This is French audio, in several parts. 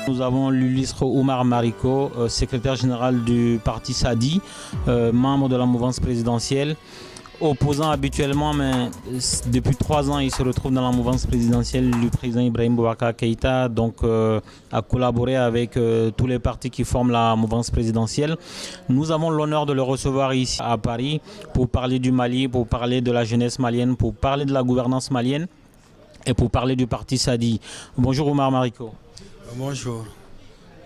Nous avons l'illustre Oumar Mariko, secrétaire général du parti Sadi, membre de la mouvance présidentielle, opposant habituellement, mais depuis 3 ans, il se retrouve dans la mouvance présidentielle du président Ibrahim Boubacar Keïta, donc a collaboré avec tous les partis qui forment la mouvance présidentielle. Nous avons l'honneur de le recevoir ici à Paris pour parler du Mali, pour parler de la jeunesse malienne, pour parler de la gouvernance malienne et pour parler du parti Sadi. Bonjour Oumar Mariko. Bonjour.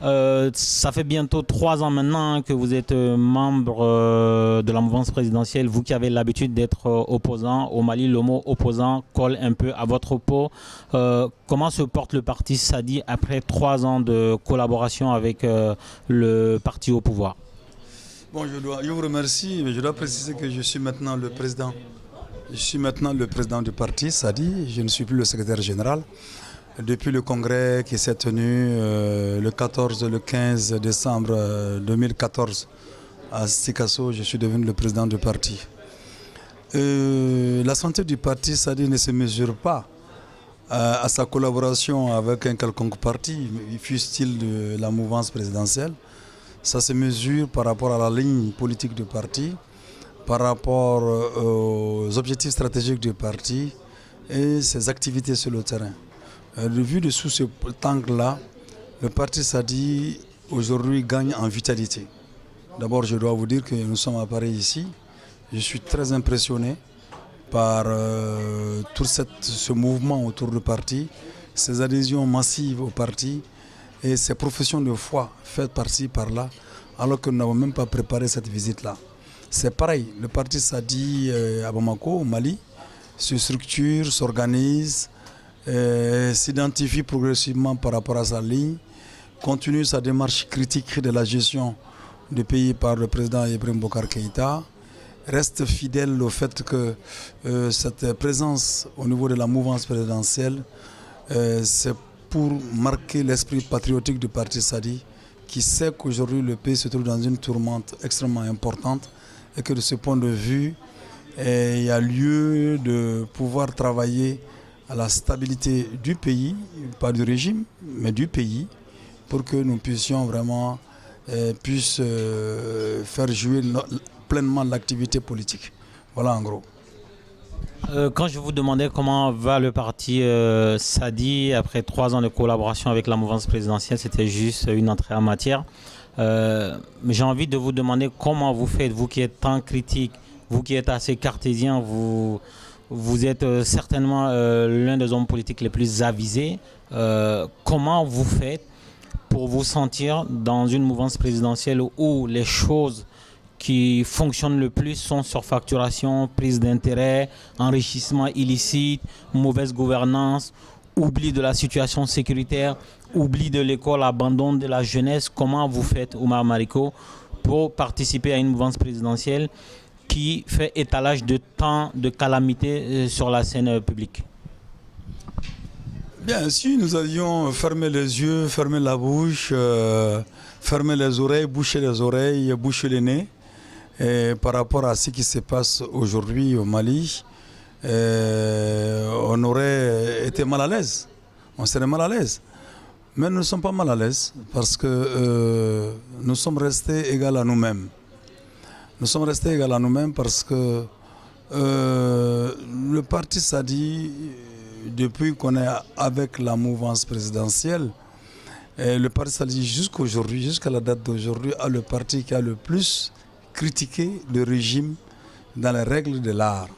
Ça fait bientôt 3 ans maintenant que vous êtes membre de la mouvance présidentielle, vous qui avez l'habitude d'être opposant au Mali. Le mot opposant colle un peu à votre peau. Comment se porte le parti Sadi après 3 ans de collaboration avec le parti au pouvoir? Bon, je vous remercie, mais je dois préciser que je suis maintenant le président. Je suis maintenant le président du parti Sadi, je ne suis plus le secrétaire général. Depuis le congrès qui s'est tenu le 14 et le 15 décembre 2014 à Sikasso, je suis devenu le président du parti. La santé du parti Sadi ne se mesure pas à sa collaboration avec un quelconque parti, fût-il de la mouvance présidentielle. Ça se mesure par rapport à la ligne politique du parti, par rapport aux objectifs stratégiques du parti et ses activités sur le terrain. Vu de sous ce angle-là, le parti Sadi aujourd'hui gagne en vitalité. D'abord, je dois vous dire que nous sommes à Paris ici. Je suis très impressionné par tout ce mouvement autour du parti, ces adhésions massives au parti et ces professions de foi faites par-ci, par-là, alors que nous n'avons même pas préparé cette visite-là. C'est pareil, le parti Sadi à Bamako, au Mali, se structure, s'organise, s'identifie progressivement par rapport à sa ligne, continue sa démarche critique de la gestion du pays par le président Ibrahim Boubacar Keïta, reste fidèle au fait que cette présence au niveau de la mouvance présidentielle, c'est pour marquer l'esprit patriotique du parti Sadi, qui sait qu'aujourd'hui le pays se trouve dans une tourmente extrêmement importante et que de ce point de vue, il y a lieu de pouvoir travailler à la stabilité du pays, pas du régime, mais du pays, pour que nous puissions vraiment faire jouer pleinement l'activité politique. Voilà en gros. Quand je vous demandais comment va le parti Sadi après 3 ans de collaboration avec la mouvance présidentielle, c'était juste une entrée en matière. J'ai envie de vous demander comment vous faites, vous qui êtes tant critique, vous qui êtes assez cartésien, vous êtes certainement l'un des hommes politiques les plus avisés. Comment vous faites pour vous sentir dans une mouvance présidentielle où les choses qui fonctionnent le plus sont surfacturation, prise d'intérêt, enrichissement illicite, mauvaise gouvernance, oubli de la situation sécuritaire, oubli de l'école, abandon de la jeunesse? Comment vous faites, Oumar Mariko, pour participer à une mouvance présidentielle qui fait étalage de tant de calamités sur la scène publique? Bien, si nous avions fermé les yeux, fermé la bouche, fermé les oreilles, bouché les oreilles, bouché les nez, par rapport à ce qui se passe aujourd'hui au Mali, on aurait été mal à l'aise. On serait mal à l'aise. Mais nous ne sommes pas mal à l'aise parce que nous sommes restés égaux à nous-mêmes. Nous sommes restés égaux à nous-mêmes parce que le parti Sadi, depuis qu'on est avec la mouvance présidentielle, le parti Sadi jusqu'aujourd'hui, jusqu'à la date d'aujourd'hui, a le parti qui a le plus critiqué le régime dans les règles de l'art.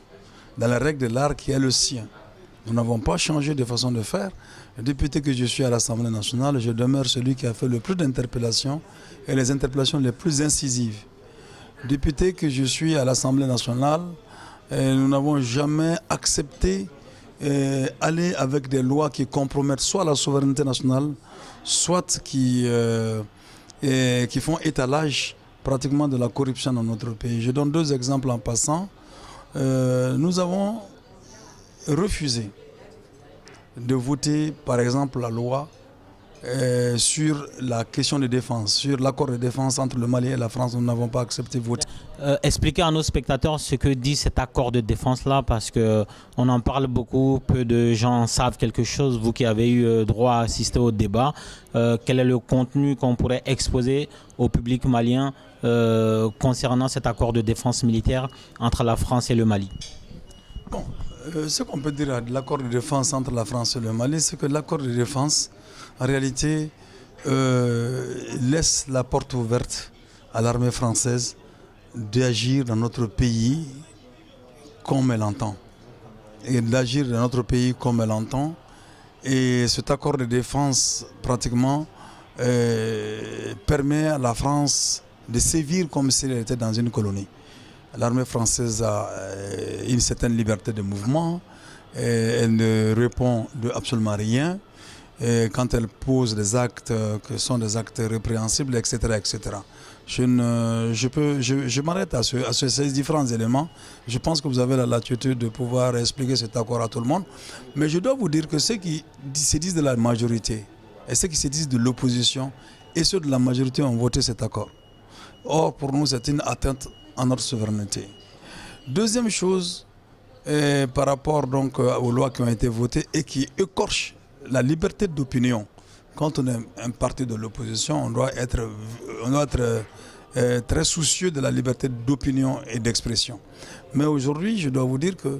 Dans les règles de l'art qui est le sien. Nous n'avons pas changé de façon de faire. Le député que je suis à l'Assemblée nationale, je demeure celui qui a fait le plus d'interpellations et les interpellations les plus incisives. Député que je suis à l'Assemblée nationale, nous n'avons jamais accepté aller avec des lois qui compromettent soit la souveraineté nationale, soit qui font étalage pratiquement de la corruption dans notre pays. Je donne 2 exemples en passant. Nous avons refusé de voter, par exemple, la loi sur la question de défense, sur l'accord de défense entre le Mali et la France. Nous n'avons pas accepté de voter. expliquer à nos spectateurs ce que dit cet accord de défense-là, parce qu'on en parle beaucoup, peu de gens savent quelque chose. Vous qui avez eu droit à assister au débat, quel est le contenu qu'on pourrait exposer au public malien concernant cet accord de défense militaire entre la France et le Mali? Bon, ce qu'on peut dire de l'accord de défense entre la France et le Mali, c'est que l'accord de défense, en réalité, laisse la porte ouverte à l'armée française d'agir dans notre pays comme elle entend. Et d'agir dans notre pays comme elle entend. Et cet accord de défense, pratiquement, permet à la France de sévir comme si elle était dans une colonie. L'armée française a une certaine liberté de mouvement. Elle ne répond de absolument rien. Et quand elle pose des actes qui sont des actes répréhensibles, etc., etc. Je m'arrête à ces différents éléments. Je pense que vous avez la latitude de pouvoir expliquer cet accord à tout le monde. Mais je dois vous dire que ceux qui se disent de la majorité et ceux qui se disent de l'opposition et ceux de la majorité ont voté cet accord. Or, pour nous, c'est une atteinte à notre souveraineté. Deuxième chose, par rapport donc aux lois qui ont été votées et qui écorchent la liberté d'opinion. Quand on est un parti de l'opposition, on doit être très soucieux de la liberté d'opinion et d'expression. Mais aujourd'hui, je dois vous dire que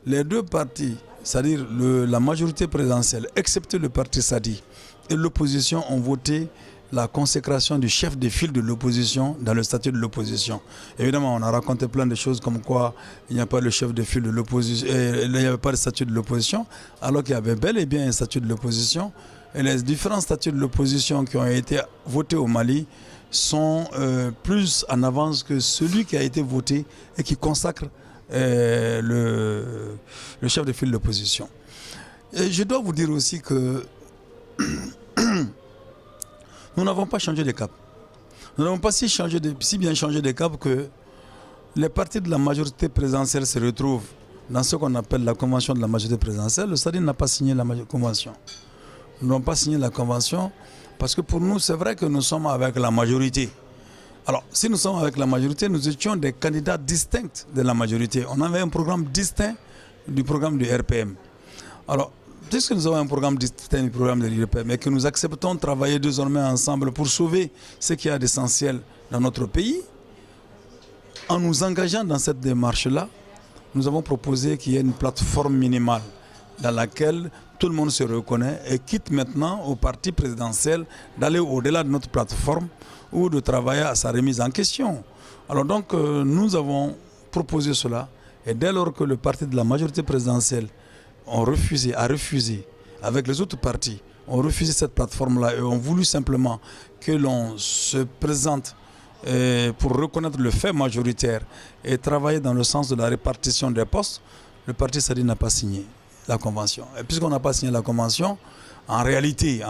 les deux partis, c'est-à-dire la majorité présidentielle, excepté le parti Sadi, et l'opposition ont voté la consécration du chef de file de l'opposition dans le statut de l'opposition. Évidemment, on a raconté plein de choses comme quoi il n'y a pas le chef de file de l'opposition, il n'y avait pas le statut de l'opposition, alors qu'il y avait bel et bien un statut de l'opposition. Et les différents statuts de l'opposition qui ont été votés au Mali sont plus en avance que celui qui a été voté et qui consacre le chef de file de l'opposition. Et je dois vous dire aussi que nous n'avons pas changé de cap. Nous n'avons pas si bien changé de cap que les partis de la majorité présidentielle se retrouvent dans ce qu'on appelle la convention de la majorité présidentielle. Le SADI n'a pas signé la convention. Nous n'avons pas signé la convention parce que pour nous, c'est vrai que nous sommes avec la majorité. Alors, si nous sommes avec la majorité, nous étions des candidats distincts de la majorité. On avait un programme distinct du programme du RPM. Alors, puisque nous avons un programme distinct du programme de l'IRPM et que nous acceptons de travailler désormais ensemble pour sauver ce qu'il y a d'essentiel dans notre pays, en nous engageant dans cette démarche-là, nous avons proposé qu'il y ait une plateforme minimale dans laquelle tout le monde se reconnaît et quitte maintenant au parti présidentiel d'aller au-delà de notre plateforme ou de travailler à sa remise en question. Alors donc, nous avons proposé cela et dès lors que le parti de la majorité présidentielle a refusé, avec les autres partis, ont refusé cette plateforme-là et ont voulu simplement que l'on se présente pour reconnaître le fait majoritaire et travailler dans le sens de la répartition des postes, le parti Sadi n'a pas signé la convention. Et puisqu'on n'a pas signé la convention, en réalité,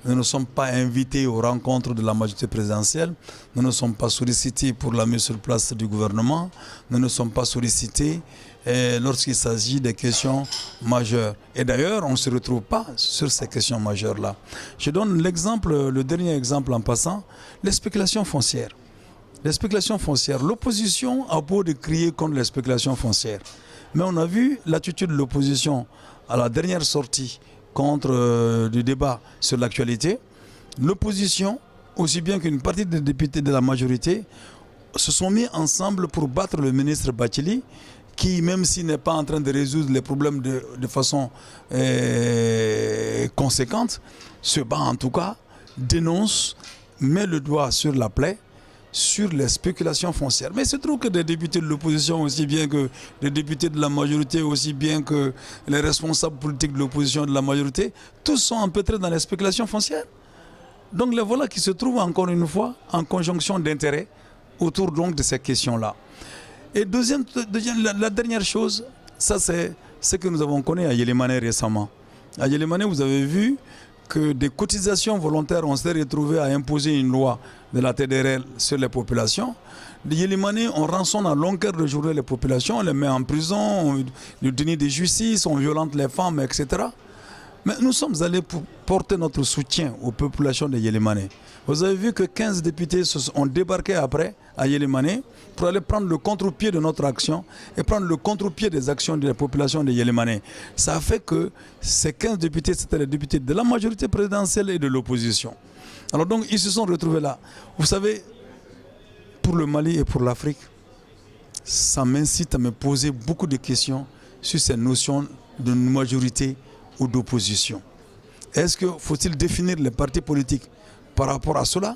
nous ne sommes pas invités aux rencontres de la majorité présidentielle, nous ne sommes pas sollicités pour la mise sur place du gouvernement, nous ne sommes pas sollicités lorsqu'il s'agit des questions majeures. Et d'ailleurs, on ne se retrouve pas sur ces questions majeures-là. Je donne le dernier exemple en passant, les spéculations foncières. Les spéculations foncières, l'opposition a beau de crier contre les spéculations foncières. Mais on a vu l'attitude de l'opposition à la dernière sortie contre du débat sur l'actualité. L'opposition, aussi bien qu'une partie des députés de la majorité, se sont mis ensemble pour battre le ministre Bathily, qui, même s'il n'est pas en train de résoudre les problèmes de façon conséquente, se bat en tout cas, dénonce, met le doigt sur la plaie, sur les spéculations foncières. Mais il se trouve que des députés de l'opposition, aussi bien que des députés de la majorité, aussi bien que les responsables politiques de l'opposition de la majorité, tous sont empêtrés dans les spéculations foncières. Donc les voilà qui se trouvent encore une fois en conjonction d'intérêts autour donc de ces questions-là. Et la dernière chose, ça c'est ce que nous avons connu à Yélémané récemment. À Yélémané, vous avez vu que des cotisations volontaires, on s'est retrouvé à imposer une loi de la TDRL sur les populations. Les Yélémanais, on rançonne à longueur de journée les populations, on les met en prison, on les dénie de justice, on violente les femmes, etc. Mais nous sommes allés pour porter notre soutien aux populations de Yélémané. Vous avez vu que 15 députés ont débarqué après à Yélémané pour aller prendre le contre-pied de notre action et prendre le contre-pied des actions de la population de Yélémané. Ça a fait que ces 15 députés, c'était les députés de la majorité présidentielle et de l'opposition. Alors donc, ils se sont retrouvés là. Vous savez, pour le Mali et pour l'Afrique, ça m'incite à me poser beaucoup de questions sur ces notions de majorité ou d'opposition. Est-ce que faut-il définir les partis politiques par rapport à cela,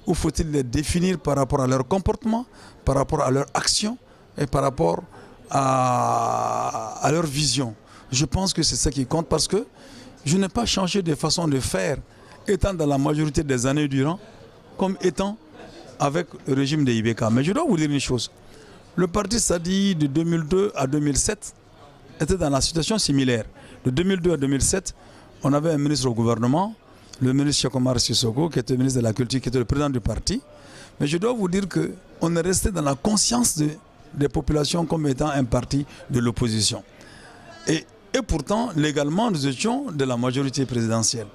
ou faut-il les définir par rapport à leur comportement, par rapport à leur action et par rapport à leur vision? Je pense que c'est ça qui compte, parce que je n'ai pas changé de façon de faire étant dans la majorité des années durant comme étant avec le régime de Ibeka. Mais je dois vous dire une chose. Le parti Sadi de 2002 à 2007 était dans la situation similaire. De 2002 à 2007, on avait un ministre au gouvernement, le ministre Cheikh Omar Sissoko, qui était ministre de la Culture, qui était le président du parti. Mais je dois vous dire qu'on est resté dans la conscience des populations comme étant un parti de l'opposition. Et pourtant, légalement, nous étions de la majorité présidentielle.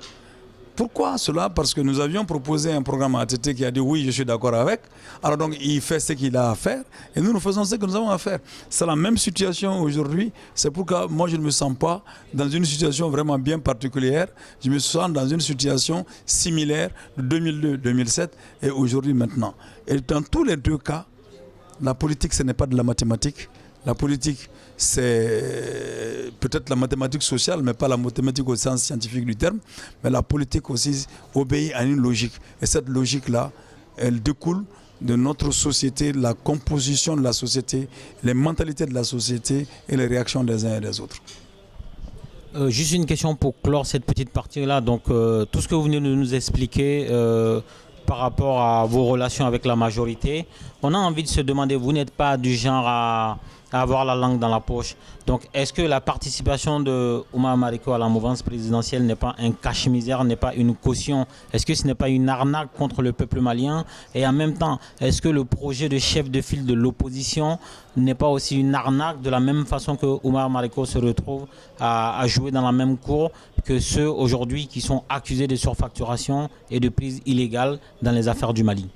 Pourquoi cela? Parce que nous avions proposé un programme à ATT qui a dit oui, je suis d'accord avec. Alors donc, il fait ce qu'il a à faire et nous faisons ce que nous avons à faire. C'est la même situation aujourd'hui. C'est pourquoi moi, je ne me sens pas dans une situation vraiment bien particulière. Je me sens dans une situation similaire de 2002-2007 et aujourd'hui maintenant. Et dans tous les deux cas, la politique, ce n'est pas de la mathématique. La politique, c'est peut-être la mathématique sociale, mais pas la mathématique au sens scientifique du terme. Mais la politique aussi obéit à une logique. Et cette logique-là, elle découle de notre société, la composition de la société, les mentalités de la société et les réactions des uns et des autres. Juste une question pour clore cette petite partie-là. Donc, tout ce que vous venez de nous expliquer par rapport à vos relations avec la majorité, on a envie de se demander, vous n'êtes pas du genre à avoir la langue dans la poche. Donc, est-ce que la participation de Oumar Mariko à la mouvance présidentielle n'est pas un cache-misère, n'est pas une caution? Est-ce que ce n'est pas une arnaque contre le peuple malien? Et en même temps, est-ce que le projet de chef de file de l'opposition n'est pas aussi une arnaque, de la même façon que Oumar Mariko se retrouve à jouer dans la même cour que ceux aujourd'hui qui sont accusés de surfacturation et de prise illégale dans les affaires du Mali?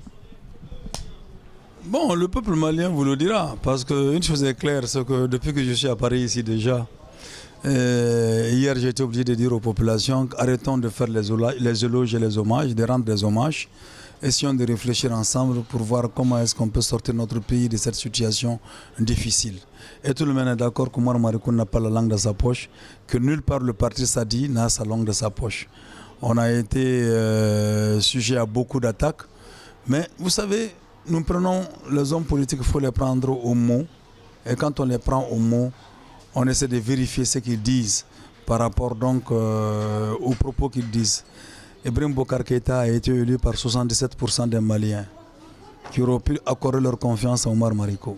Bon, le peuple malien vous le dira, parce qu'une chose est claire, c'est que depuis que je suis à Paris ici déjà, hier j'ai été obligé de dire aux populations, arrêtons de faire les éloges et les hommages, de rendre des hommages, essayons de réfléchir ensemble pour voir comment est-ce qu'on peut sortir notre pays de cette situation difficile. Et tout le monde est d'accord qu'Oumar Mariko n'a pas la langue dans sa poche, que nulle part le parti Sadi n'a sa langue dans sa poche. On a été sujet à beaucoup d'attaques, mais vous savez, nous prenons les hommes politiques, il faut les prendre au mot. Et quand on les prend au mot, on essaie de vérifier ce qu'ils disent par rapport donc aux propos qu'ils disent. Ibrahim Boubacar Keïta a été élu par 77% des Maliens qui auraient pu accorder leur confiance à Oumar Mariko.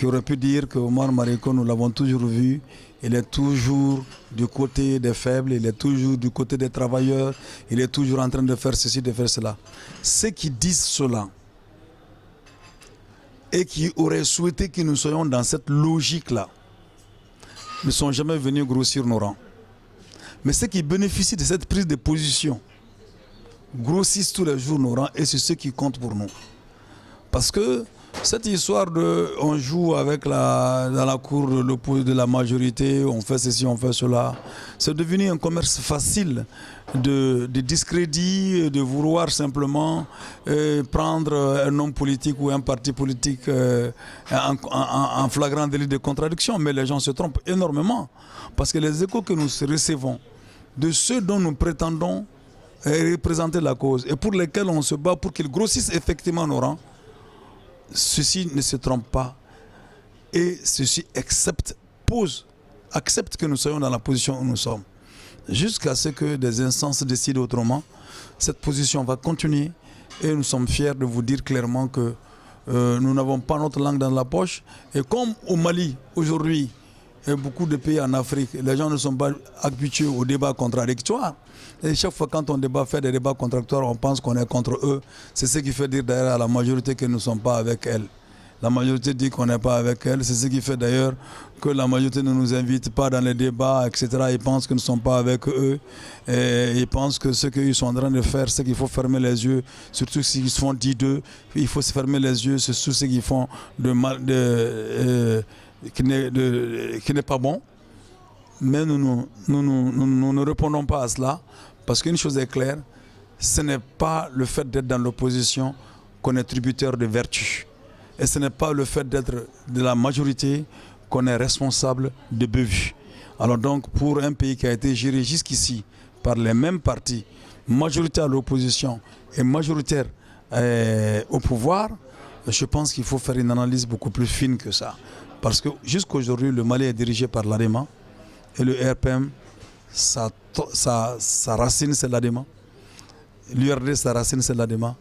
Qui auraient pu dire que Oumar Mariko, nous l'avons toujours vu, il est toujours du côté des faibles, il est toujours du côté des travailleurs, il est toujours en train de faire ceci, de faire cela. Ceux qui disent cela, et qui auraient souhaité que nous soyons dans cette logique-là, ne sont jamais venus grossir nos rangs. Mais ceux qui bénéficient de cette prise de position grossissent tous les jours nos rangs et c'est ce qui compte pour nous. Parce que cette histoire de on joue avec dans la cour de la majorité, on fait ceci, on fait cela, c'est devenu un commerce facile de discrédit, de vouloir simplement prendre un homme politique ou un parti politique en flagrant délit de contradiction. Mais les gens se trompent énormément parce que les échos que nous recevons de ceux dont nous prétendons représenter la cause et pour lesquels on se bat pour qu'ils grossissent effectivement nos rangs, ceux-ci ne se trompent pas et ceux-ci acceptent que nous soyons dans la position où nous sommes. Jusqu'à ce que des instances décident autrement, cette position va continuer et nous sommes fiers de vous dire clairement que nous n'avons pas notre langue dans la poche. Et comme au Mali, aujourd'hui, et beaucoup de pays en Afrique, les gens ne sont pas habitués au débat contradictoire. Et chaque fois quand on fait des débats contradictoires, on pense qu'on est contre eux. C'est ce qui fait dire d'ailleurs à la majorité que nous ne sommes pas avec elle. La majorité dit qu'on n'est pas avec elle. C'est ce qui fait d'ailleurs que la majorité ne nous invite pas dans les débats, etc. Ils pensent que nous ne sommes pas avec eux. Et ils pensent que ce qu'ils sont en train de faire, c'est qu'il faut fermer les yeux sur tout ce qu'ils se font dit d'eux. Il faut se fermer les yeux sur tout ce qu'ils font de mal, qui n'est pas bon. Mais nous ne répondons pas à cela parce qu'une chose est claire, ce n'est pas le fait d'être dans l'opposition qu'on est tributaire de vertu. Et ce n'est pas le fait d'être de la majorité qu'on est responsable de bévues. Alors donc, pour un pays qui a été géré jusqu'ici par les mêmes partis, majoritaire à l'opposition et majoritaire au pouvoir, je pense qu'il faut faire une analyse beaucoup plus fine que ça. Parce que jusqu'aujourd'hui, le Mali est dirigé par l'ADEMA et le RPM, sa racine c'est l'ADEMA. L'URD, sa racine c'est l'ADEMA.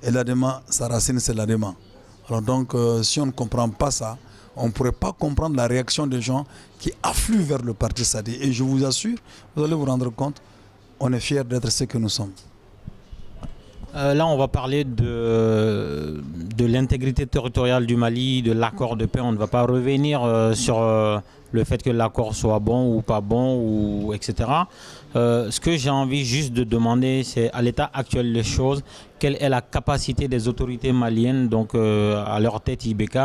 Et l'ADEMA, sa racine c'est l'ADEMA. Alors donc, si on ne comprend pas ça, on ne pourrait pas comprendre la réaction des gens qui affluent vers le parti SADI. Et je vous assure, vous allez vous rendre compte, on est fiers d'être ce que nous sommes. Là, on va parler de l'intégrité territoriale du Mali, de l'accord de paix. On ne va pas revenir sur le fait que l'accord soit bon ou pas bon, etc. Ce que j'ai envie juste de demander, c'est à l'état actuel des choses, quelle est la capacité des autorités maliennes, donc à leur tête IBK,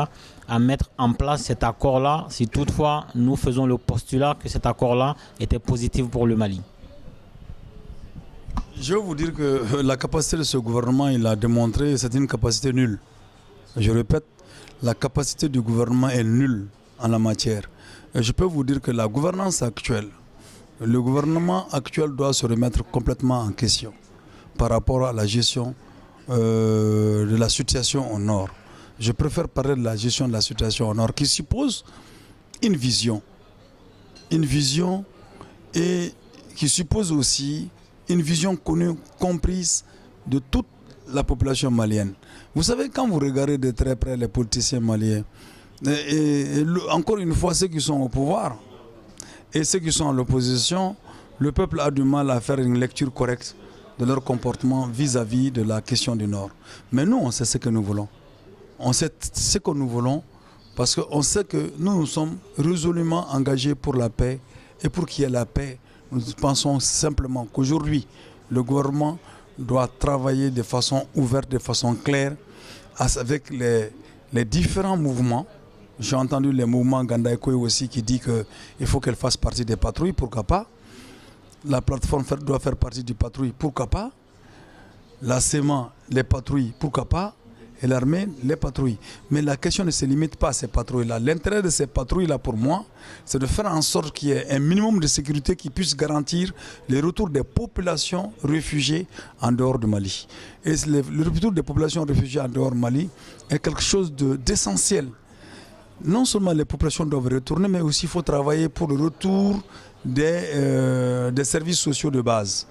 à mettre en place cet accord-là, si toutefois nous faisons le postulat que cet accord-là était positif pour le Mali. Je veux vous dire que la capacité de ce gouvernement, il a démontré, c'est une capacité nulle. Je répète, la capacité du gouvernement est nulle en la matière. Et je peux vous dire que la gouvernance actuelle, le gouvernement actuel doit se remettre complètement en question par rapport à la gestion de la situation au nord. Je préfère parler de la gestion de la situation au nord qui suppose une vision et qui suppose aussi une vision connue, comprise de toute la population malienne. Vous savez, quand vous regardez de très près les politiciens maliens, encore une fois, ceux qui sont au pouvoir et ceux qui sont à l'opposition, le peuple a du mal à faire une lecture correcte de leur comportement vis-à-vis de la question du Nord. Mais nous, on sait ce que nous voulons. On sait ce que nous voulons parce qu'on sait que nous sommes résolument engagés pour la paix et pour qu'il y ait la paix. Nous pensons simplement qu'aujourd'hui, le gouvernement doit travailler de façon ouverte, de façon claire, avec les différents mouvements. J'ai entendu les mouvements Gandaïkoy aussi qui dit qu'il faut qu'elle fasse partie des patrouilles, pourquoi pas. La plateforme doit faire partie des patrouilles, pourquoi pas. La SEMA, les patrouilles, pourquoi pas. Et l'armée, les patrouilles. Mais la question ne se limite pas à ces patrouilles-là. L'intérêt de ces patrouilles-là, pour moi, c'est de faire en sorte qu'il y ait un minimum de sécurité qui puisse garantir le retour des populations réfugiées en dehors du Mali. Et le retour des populations réfugiées en dehors du Mali est quelque chose d'essentiel. Non seulement les populations doivent retourner, mais aussi il faut travailler pour le retour des services sociaux de base.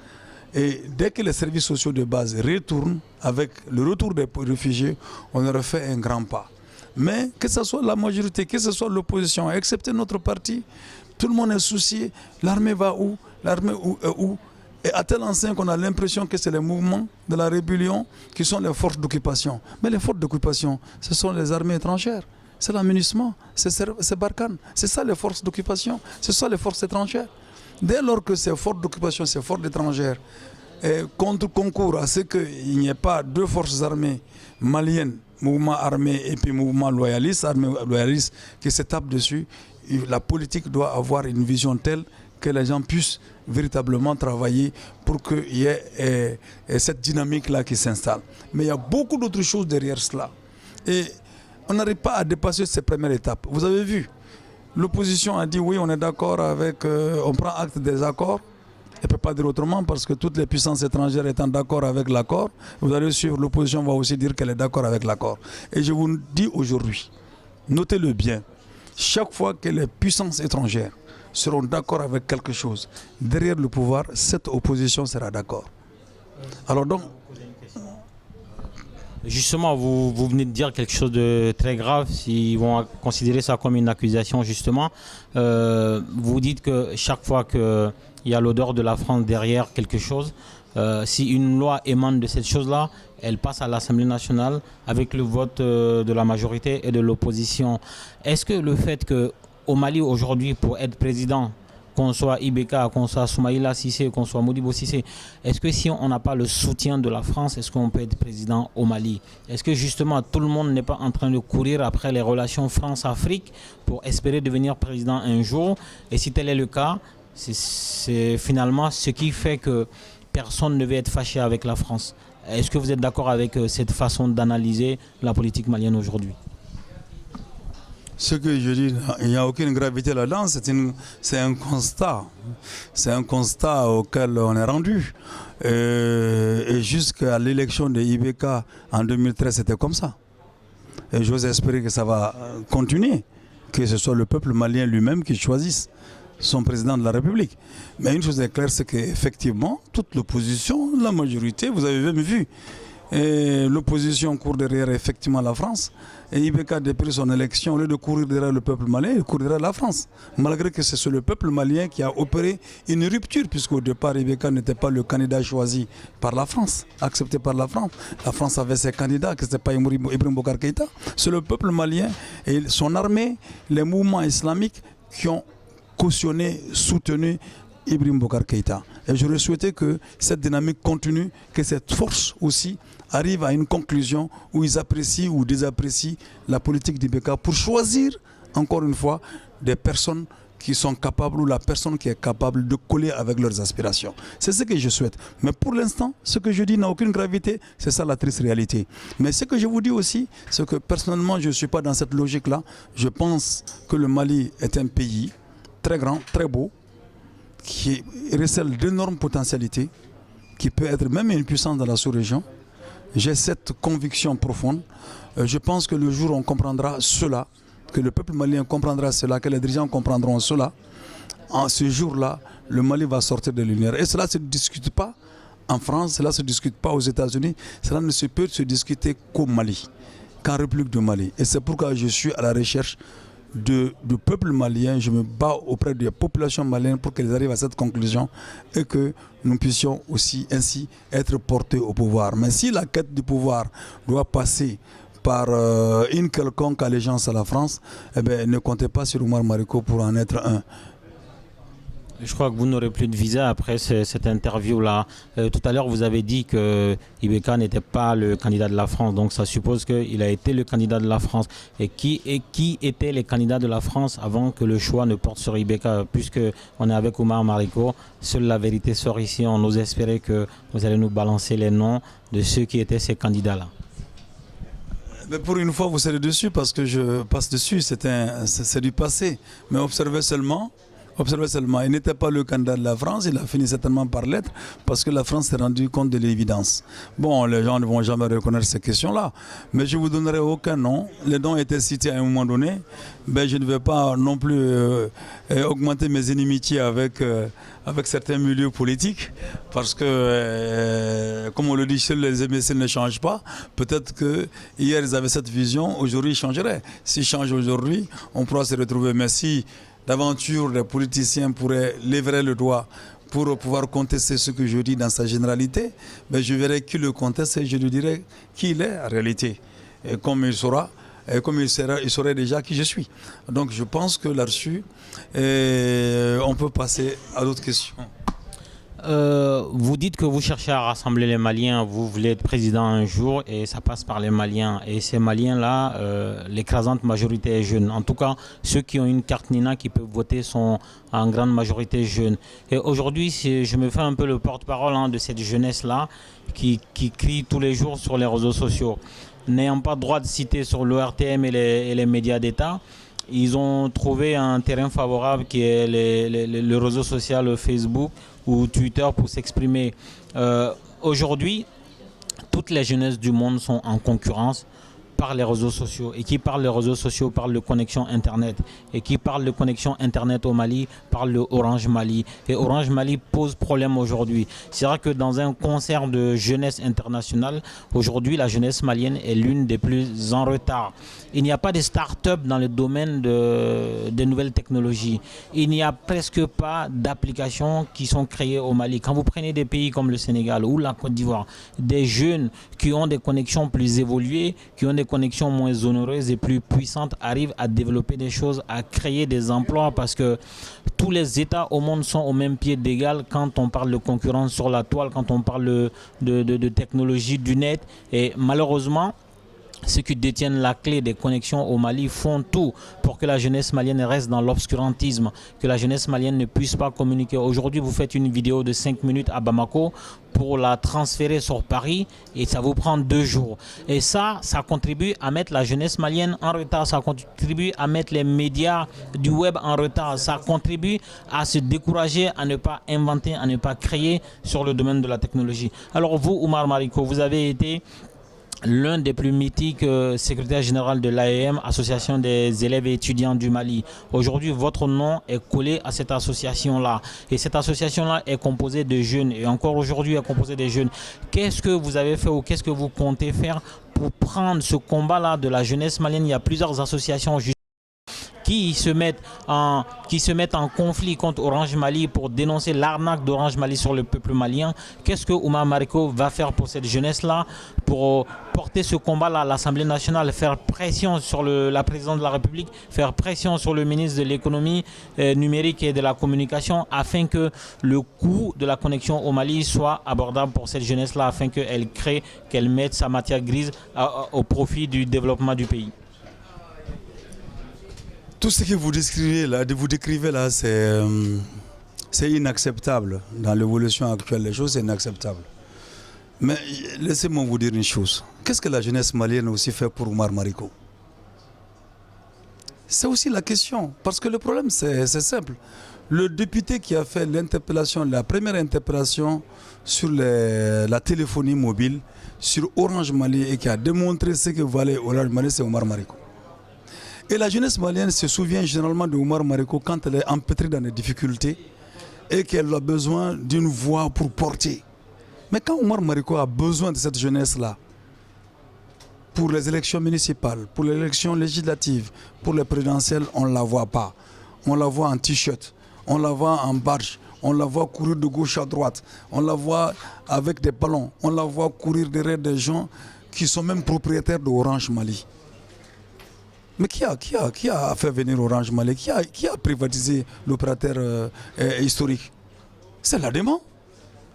Et dès que les services sociaux de base retournent, avec le retour des réfugiés, on aurait fait un grand pas. Mais que ce soit la majorité, que ce soit l'opposition, excepté notre parti, tout le monde est soucié. L'armée va où? L'armée où? Et à tel enseigne qu'on a l'impression que c'est les mouvements de la rébellion qui sont les forces d'occupation. Mais les forces d'occupation, ce sont les armées étrangères. C'est l'aménagement, c'est Barkhane. C'est ça les forces d'occupation, c'est ça les forces étrangères. Dès lors que ces forces d'occupation, ces forces étrangères concourent à ce qu'il n'y ait pas deux forces armées maliennes, mouvement armé et puis mouvement loyaliste, armée loyaliste qui se tapent dessus, la politique doit avoir une vision telle que les gens puissent véritablement travailler pour qu'il y ait cette dynamique-là qui s'installe. Mais il y a beaucoup d'autres choses derrière cela. Et on n'arrive pas à dépasser ces premières étapes. Vous avez vu, l'opposition a dit oui, on est d'accord avec, on prend acte des accords. Elle ne peut pas dire autrement parce que toutes les puissances étrangères étant d'accord avec l'accord, vous allez suivre, l'opposition va aussi dire qu'elle est d'accord avec l'accord. Et je vous dis aujourd'hui, notez-le bien, chaque fois que les puissances étrangères seront d'accord avec quelque chose, derrière le pouvoir, cette opposition sera d'accord. Alors donc, justement, vous venez de dire quelque chose de très grave, s'ils vont considérer ça comme une accusation, justement. Vous dites que chaque fois qu'il y a l'odeur de la France derrière quelque chose, si une loi émane de cette chose-là, elle passe à l'Assemblée nationale avec le vote de la majorité et de l'opposition. Est-ce que le fait qu'au Mali aujourd'hui, pour être président, qu'on soit Ibeka, qu'on soit Soumaïla Cissé, qu'on soit Modibo Cissé, est-ce que si on n'a pas le soutien de la France, est-ce qu'on peut être président au Mali? Est-ce que justement tout le monde n'est pas en train de courir après les relations France-Afrique pour espérer devenir président un jour? Et si tel est le cas, c'est finalement ce qui fait que personne ne veut être fâché avec la France. Est-ce que vous êtes d'accord avec cette façon d'analyser la politique malienne aujourd'hui? Ce que je dis, il n'y a aucune gravité là-dedans, c'est un constat. C'est un constat auquel on est rendu. Et jusqu'à l'élection de Ibeka en 2013, c'était comme ça. Et j'ose espérer que ça va continuer, que ce soit le peuple malien lui-même qui choisisse son président de la République. Mais une chose est claire, c'est qu'effectivement, toute l'opposition, la majorité, vous avez même vu, l'opposition court derrière effectivement la France. Et Ibeka, depuis son élection, au lieu de courir derrière le peuple malien, il court derrière la France. Malgré que c'est le peuple malien qui a opéré une rupture, puisqu'au départ, Ibeka n'était pas le candidat choisi par la France, accepté par la France. La France avait ses candidats, que ce n'était pas Ibrahim Boubacar Keïta. C'est le peuple malien et son armée, les mouvements islamiques qui ont cautionné, soutenu Ibrahim Boubacar Keïta. Et j'aurais souhaité que cette dynamique continue, que cette force aussi arrive à une conclusion où ils apprécient ou désapprécient la politique d'Ibeka pour choisir, encore une fois, des personnes qui sont capables ou la personne qui est capable de coller avec leurs aspirations. C'est ce que je souhaite. Mais pour l'instant, ce que je dis n'a aucune gravité, c'est ça la triste réalité. Mais ce que je vous dis aussi, c'est que personnellement, je ne suis pas dans cette logique-là. Je pense que le Mali est un pays très grand, très beau, qui recèle d'énormes potentialités, qui peut être même une puissance dans la sous-région. J'ai cette conviction profonde. Je pense que le jour où on comprendra cela, que le peuple malien comprendra cela, que les dirigeants comprendront cela, en ce jour-là, le Mali va sortir de l'univers. Et cela ne se discute pas en France, cela ne se discute pas aux États-Unis, cela ne se peut se discuter qu'au Mali, qu'en République du Mali. Et c'est pourquoi je suis à la recherche du peuple malien, je me bats auprès des populations maliennes pour qu'elles arrivent à cette conclusion et que nous puissions aussi ainsi être portés au pouvoir. Mais si la quête du pouvoir doit passer par une quelconque allégeance à la France, eh bien, ne comptez pas sur Oumar Mariko pour en être un. Je crois que vous n'aurez plus de visa après cette interview-là. Tout à l'heure, vous avez dit que Ibeka n'était pas le candidat de la France. Donc, ça suppose qu'il a été le candidat de la France. Et qui étaient les candidats de la France avant que le choix ne porte sur Ibeka? Puisqu'on est avec Oumar Mariko, seule la vérité sort ici. On ose espérer que vous allez nous balancer les noms de ceux qui étaient ces candidats-là. Mais pour une fois, vous serez dessus parce que je passe dessus. C'est du passé. Mais observez seulement, il n'était pas le candidat de la France, il a fini certainement par l'être parce que la France s'est rendue compte de l'évidence. Bon, les gens ne vont jamais reconnaître ces questions-là, mais je ne vous donnerai aucun nom. Les noms étaient cités à un moment donné, mais je ne vais pas non plus augmenter mes inimitiés avec certains milieux politiques parce que, comme on le dit, seuls les imbéciles ne changent pas. Peut-être que hier ils avaient cette vision, aujourd'hui ils changeraient. S'ils changent aujourd'hui, on pourra se retrouver. Mais si d'aventure, les politiciens pourraient lever le doigt pour pouvoir contester ce que je dis dans sa généralité, ben je verrai qui le conteste et je lui dirai qui il est en réalité. Et comme il saura, et comme il saurait déjà qui je suis. Donc je pense que là-dessus, on peut passer à d'autres questions. Vous dites que vous cherchez à rassembler les Maliens, vous voulez être président un jour et ça passe par les Maliens. Et ces Maliens-là, l'écrasante majorité est jeune. En tout cas, ceux qui ont une carte Nina qui peuvent voter sont en grande majorité jeunes. Et aujourd'hui, je me fais un peu le porte-parole de cette jeunesse-là qui crie tous les jours sur les réseaux sociaux. N'ayant pas droit de citer sur l'ORTM et les médias d'État, ils ont trouvé un terrain favorable qui est le réseau social Facebook ou Twitter pour s'exprimer. Aujourd'hui, toutes les jeunesses du monde sont en concurrence par les réseaux sociaux. Et qui parle des réseaux sociaux parle de connexion Internet. Et qui parle de connexion Internet au Mali parle de Orange Mali. Et Orange Mali pose problème aujourd'hui. C'est vrai que dans un concert de jeunesse internationale, aujourd'hui la jeunesse malienne est l'une des plus en retard. Il n'y a pas de start-up dans le domaine des nouvelles technologies. Il n'y a presque pas d'applications qui sont créées au Mali. Quand vous prenez des pays comme le Sénégal ou la Côte d'Ivoire, des jeunes qui ont des connexions plus évoluées, qui ont des connexions moins onéreuses et plus puissantes arrivent à développer des choses, à créer des emplois parce que tous les États au monde sont au même pied d'égal quand on parle de concurrence sur la toile, quand on parle de technologie du net. Et malheureusement, ceux qui détiennent la clé des connexions au Mali font tout pour que la jeunesse malienne reste dans l'obscurantisme, que la jeunesse malienne ne puisse pas communiquer. Aujourd'hui, vous faites une vidéo de 5 minutes à Bamako pour la transférer sur Paris et ça vous prend 2 jours. Et ça contribue à mettre la jeunesse malienne en retard, ça contribue à mettre les médias du web en retard, ça contribue à se décourager, à ne pas inventer, à ne pas créer sur le domaine de la technologie. Alors vous, Oumar Mariko, vous avez été l'un des plus mythiques secrétaires général de l'AEM, Association des élèves et étudiants du Mali. Aujourd'hui, votre nom est collé à cette association-là. Et cette association-là est composée de jeunes. Et encore aujourd'hui, est composée de jeunes. Qu'est-ce que vous avez fait ou qu'est-ce que vous comptez faire pour prendre ce combat-là de la jeunesse malienne? Il y a plusieurs associations qui se mettent en conflit contre Orange Mali pour dénoncer l'arnaque d'Orange Mali sur le peuple malien. Qu'est-ce que Oumar Mariko va faire pour cette jeunesse-là, pour porter ce combat-là à l'Assemblée nationale, faire pression sur la présidente de la République, faire pression sur le ministre de l'économie numérique et de la communication afin que le coût de la connexion au Mali soit abordable pour cette jeunesse-là, afin qu'elle crée, qu'elle mette sa matière grise au profit du développement du pays? Tout ce que vous décrivez là, c'est inacceptable. Dans l'évolution actuelle des choses, c'est inacceptable. Mais laissez-moi vous dire une chose. Qu'est-ce que la jeunesse malienne a aussi fait pour Oumar Mariko? C'est aussi la question. Parce que le problème, c'est simple. Le député qui a fait l'interpellation, la première interpellation sur la téléphonie mobile, sur Orange Mali, et qui a démontré ce que valait Orange Mali, c'est Oumar Mariko. Et la jeunesse malienne se souvient généralement de Oumar Mariko quand elle est empêtrée dans des difficultés et qu'elle a besoin d'une voix pour porter. Mais quand Oumar Mariko a besoin de cette jeunesse-là, pour les élections municipales, pour les élections législatives, pour les présidentielles, on ne la voit pas. On la voit en t-shirt, on la voit en barge, on la voit courir de gauche à droite, on la voit avec des ballons, on la voit courir derrière des gens qui sont même propriétaires d'Orange Mali. Mais qui a fait venir Orange Mali? Qui a privatisé l'opérateur historique? C'est l'ADEMA.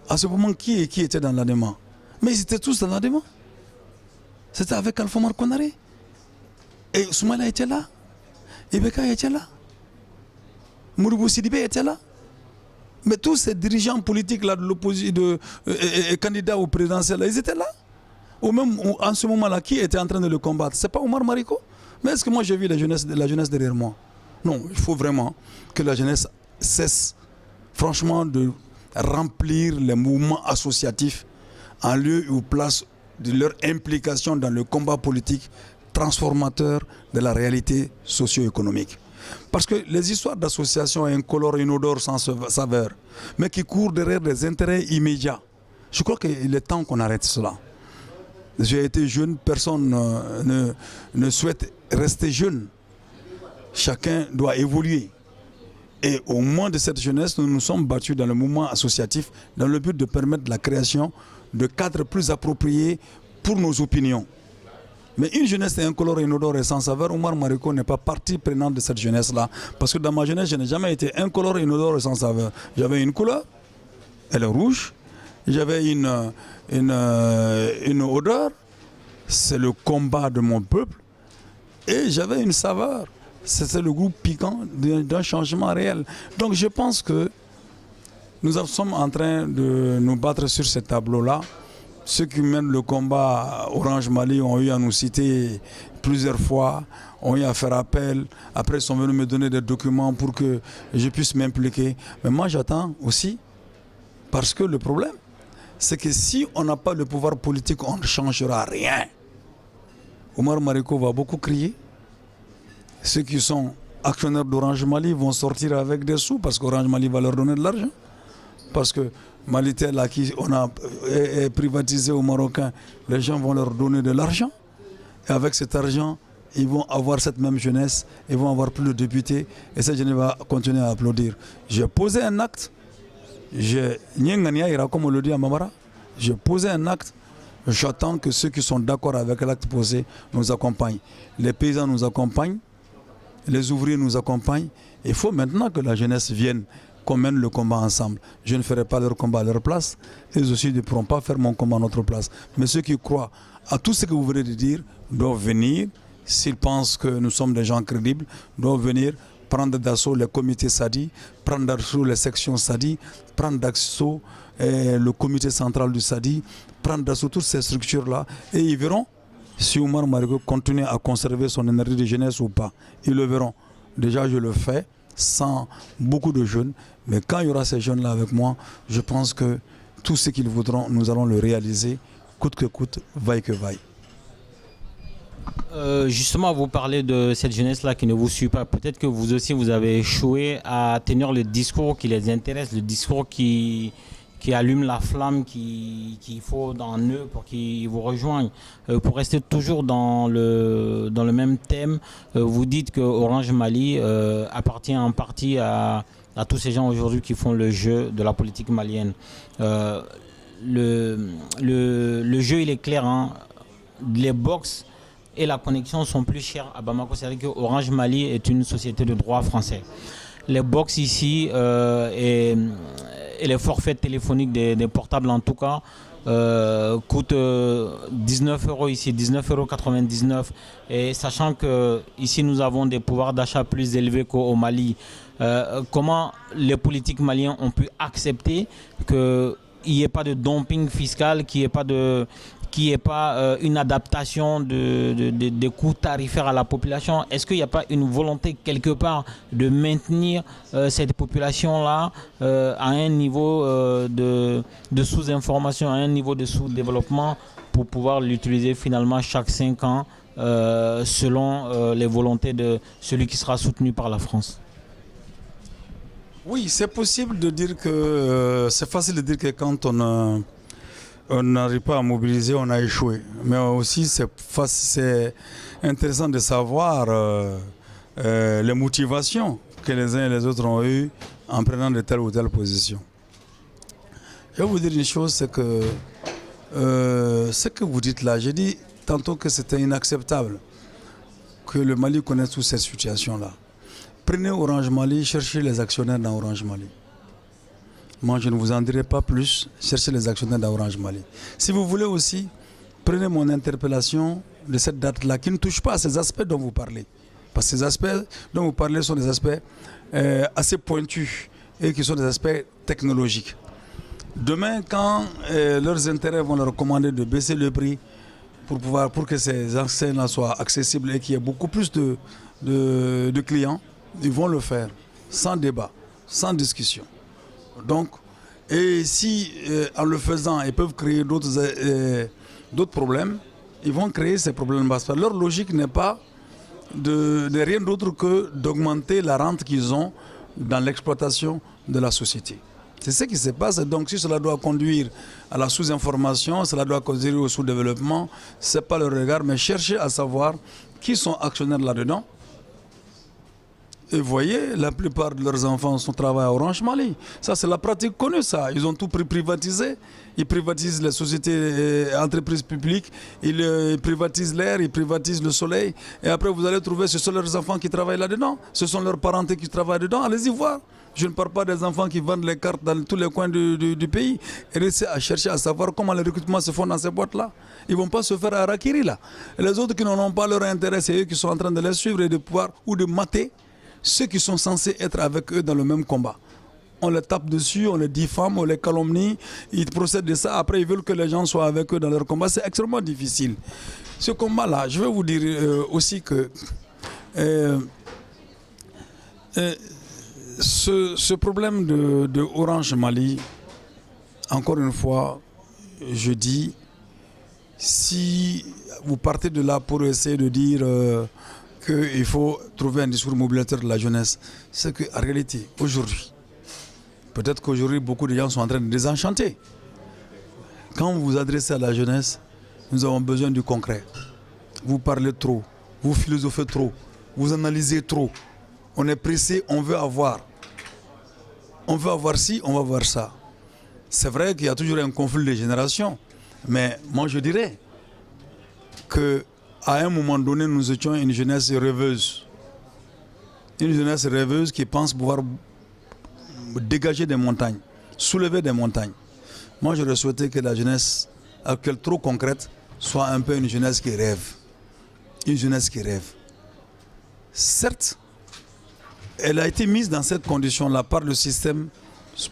À ce moment, qui était dans l'ADEMA? Mais ils étaient tous dans l'ADEMA. C'était avec Alpha Omar Konaré. Et Soumaïla était là. Ibeka était là. Mouroubou Sidibé était là. Mais tous ces dirigeants politiques là de l'opposition, candidats au présidentiel, ils étaient là. Ou même en ce moment-là, qui était en train de le combattre? C'est pas Oumar Mariko? Mais est-ce que moi j'ai vu la jeunesse derrière moi? Non, il faut vraiment que la jeunesse cesse franchement de remplir les mouvements associatifs en lieu ou place de leur implication dans le combat politique transformateur de la réalité socio-économique. Parce que les histoires d'associations incolores, inodores, sans saveur, mais qui courent derrière des intérêts immédiats, je crois qu'il est temps qu'on arrête cela. J'ai été jeune, personne ne souhaite rester jeune. Chacun doit évoluer. Et au moins de cette jeunesse, nous nous sommes battus dans le mouvement associatif dans le but de permettre la création de cadres plus appropriés pour nos opinions. Mais une jeunesse incolore, inodore et sans saveur, Oumar Mariko n'est pas partie prenante de cette jeunesse-là. Parce que dans ma jeunesse, je n'ai jamais été incolore, inodore et sans saveur. J'avais une couleur, elle est rouge. J'avais une odeur, c'est le combat de mon peuple. Et j'avais une saveur, c'était le goût piquant d'un changement réel. Donc je pense que nous sommes en train de nous battre sur ce tableau-là. Ceux qui mènent le combat Orange Mali ont eu à nous citer plusieurs fois, ont eu à faire appel. Après, ils sont venus me donner des documents pour que je puisse m'impliquer. Mais moi, j'attends aussi, parce que le problème, c'est que si on n'a pas le pouvoir politique, on ne changera rien. Omar Mariko va beaucoup crier. Ceux qui sont actionnaires d'Orange Mali vont sortir avec des sous parce qu'Orange Mali va leur donner de l'argent. Parce que Malitel, là, qui on a privatisé aux Marocains, les gens vont leur donner de l'argent. Et avec cet argent, ils vont avoir cette même jeunesse, ils vont avoir plus de députés, et cette jeunesse va continuer à applaudir. J'ai posé un acte, comme on le dit à Mamara, j'ai posé un acte, j'attends que ceux qui sont d'accord avec l'acte posé nous accompagnent. Les paysans nous accompagnent, les ouvriers nous accompagnent. Il faut maintenant que la jeunesse vienne, qu'on mène le combat ensemble. Je ne ferai pas leur combat à leur place, ils aussi ne pourront pas faire mon combat à notre place. Mais ceux qui croient à tout ce que vous venez de dire doivent venir, s'ils pensent que nous sommes des gens crédibles, doivent venir prendre d'assaut les comités SADI, prendre d'assaut les sections SADI, prendre d'assaut le comité central du SADI, prendre d'assaut toutes ces structures-là, et ils verront si Omar Mariko continue à conserver son énergie de jeunesse ou pas. Ils le verront. Déjà, je le fais sans beaucoup de jeunes, mais quand il y aura ces jeunes-là avec moi, je pense que tout ce qu'ils voudront, nous allons le réaliser, coûte que coûte, vaille que vaille. Justement, vous parlez de cette jeunesse-là qui ne vous suit pas. Peut-être que vous aussi, vous avez échoué à tenir le discours qui les intéresse, le discours qui allume la flamme qu'il faut dans eux pour qu'ils vous rejoignent. Pour rester toujours dans le même thème, vous dites que Orange Mali appartient en partie à tous ces gens aujourd'hui qui font le jeu de la politique malienne. Le jeu, il est clair, hein. Les box et la connexion sont plus chers à Bamako. C'est-à-dire que Orange Mali est une société de droit français. Les box ici et les forfaits téléphoniques des portables en tout cas coûtent 19 € ici, 19,99 €. Et sachant que ici nous avons des pouvoirs d'achat plus élevés qu'au Mali, comment les politiques maliens ont pu accepter qu'il n'y ait pas de dumping fiscal, qu'il n'y ait pas une adaptation des coûts tarifaires à la population? Est-ce qu'il n'y a pas une volonté quelque part de maintenir cette population-là à un niveau de sous-information, à un niveau de sous-développement pour pouvoir l'utiliser finalement chaque 5 ans selon les volontés de celui qui sera soutenu par la France? Oui, c'est possible de dire que c'est facile de dire que quand on n'arrive pas à mobiliser, on a échoué. Mais aussi, c'est intéressant de savoir les motivations que les uns et les autres ont eues en prenant de telle ou telle position. Je vais vous dire une chose, c'est que ce que vous dites là, j'ai dit tantôt que c'était inacceptable que le Mali connaisse toutes ces situations-là. Prenez Orange Mali, cherchez les actionnaires dans Orange Mali. Moi, je ne vous en dirai pas plus. Cherchez les actionnaires d'Orange Mali. Si vous voulez aussi, prenez mon interpellation de cette date-là qui ne touche pas à ces aspects dont vous parlez. Parce que ces aspects dont vous parlez sont des aspects assez pointus et qui sont des aspects technologiques. Demain, quand leurs intérêts vont leur commander de baisser le prix pour que ces enseignes-là soient accessibles et qu'il y ait beaucoup plus de clients, ils vont le faire sans débat, sans discussion. Donc, et si en le faisant, ils peuvent créer d'autres problèmes, ils vont créer ces problèmes. Parce que leur logique n'est pas de rien d'autre que d'augmenter la rente qu'ils ont dans l'exploitation de la société. C'est ce qui se passe. Donc, si cela doit conduire à la sous-information, cela doit conduire au sous-développement, ce n'est pas le regard, mais chercher à savoir qui sont actionnaires là-dedans. Et vous voyez, la plupart de leurs enfants travaillent à Orange Mali. Ça, c'est la pratique connue, ça. Ils ont tout privatisé. Ils privatisent les sociétés et entreprises publiques. Ils privatisent l'air, ils privatisent le soleil. Et après, vous allez trouver, ce sont leurs enfants qui travaillent là-dedans. Ce sont leurs parentés qui travaillent dedans. Allez-y voir. Je ne parle pas des enfants qui vendent les cartes dans tous les coins du pays. Et restez à chercher à savoir comment les recrutements se font dans ces boîtes-là. Ils ne vont pas se faire à Rakiri, là. Et les autres qui n'en ont pas leur intérêt, c'est eux qui sont en train de les suivre et de pouvoir ou de mater ceux qui sont censés être avec eux dans le même combat. On les tape dessus, on les diffame, on les calomnie, ils procèdent de ça, après ils veulent que les gens soient avec eux dans leur combat. C'est extrêmement difficile. Ce combat-là, je vais vous dire aussi que ce problème de Orange Mali, encore une fois, je dis, si vous partez de là pour essayer de dire qu'il faut trouver un discours mobilisateur de la jeunesse, c'est qu'en réalité, aujourd'hui, peut-être qu'aujourd'hui, beaucoup de gens sont en train de désenchanter. Quand vous vous adressez à la jeunesse, nous avons besoin du concret. Vous parlez trop, vous philosophez trop, vous analysez trop. On est pressé, on veut avoir. On veut avoir ci, on va avoir ça. C'est vrai qu'il y a toujours un conflit de générations, mais moi je dirais qu'à un moment donné, nous étions une jeunesse rêveuse. Une jeunesse rêveuse qui pense pouvoir dégager des montagnes, soulever des montagnes. Moi j'aurais souhaité que la jeunesse actuelle trop concrète soit un peu une jeunesse qui rêve. Une jeunesse qui rêve. Certes, elle a été mise dans cette condition-là par le système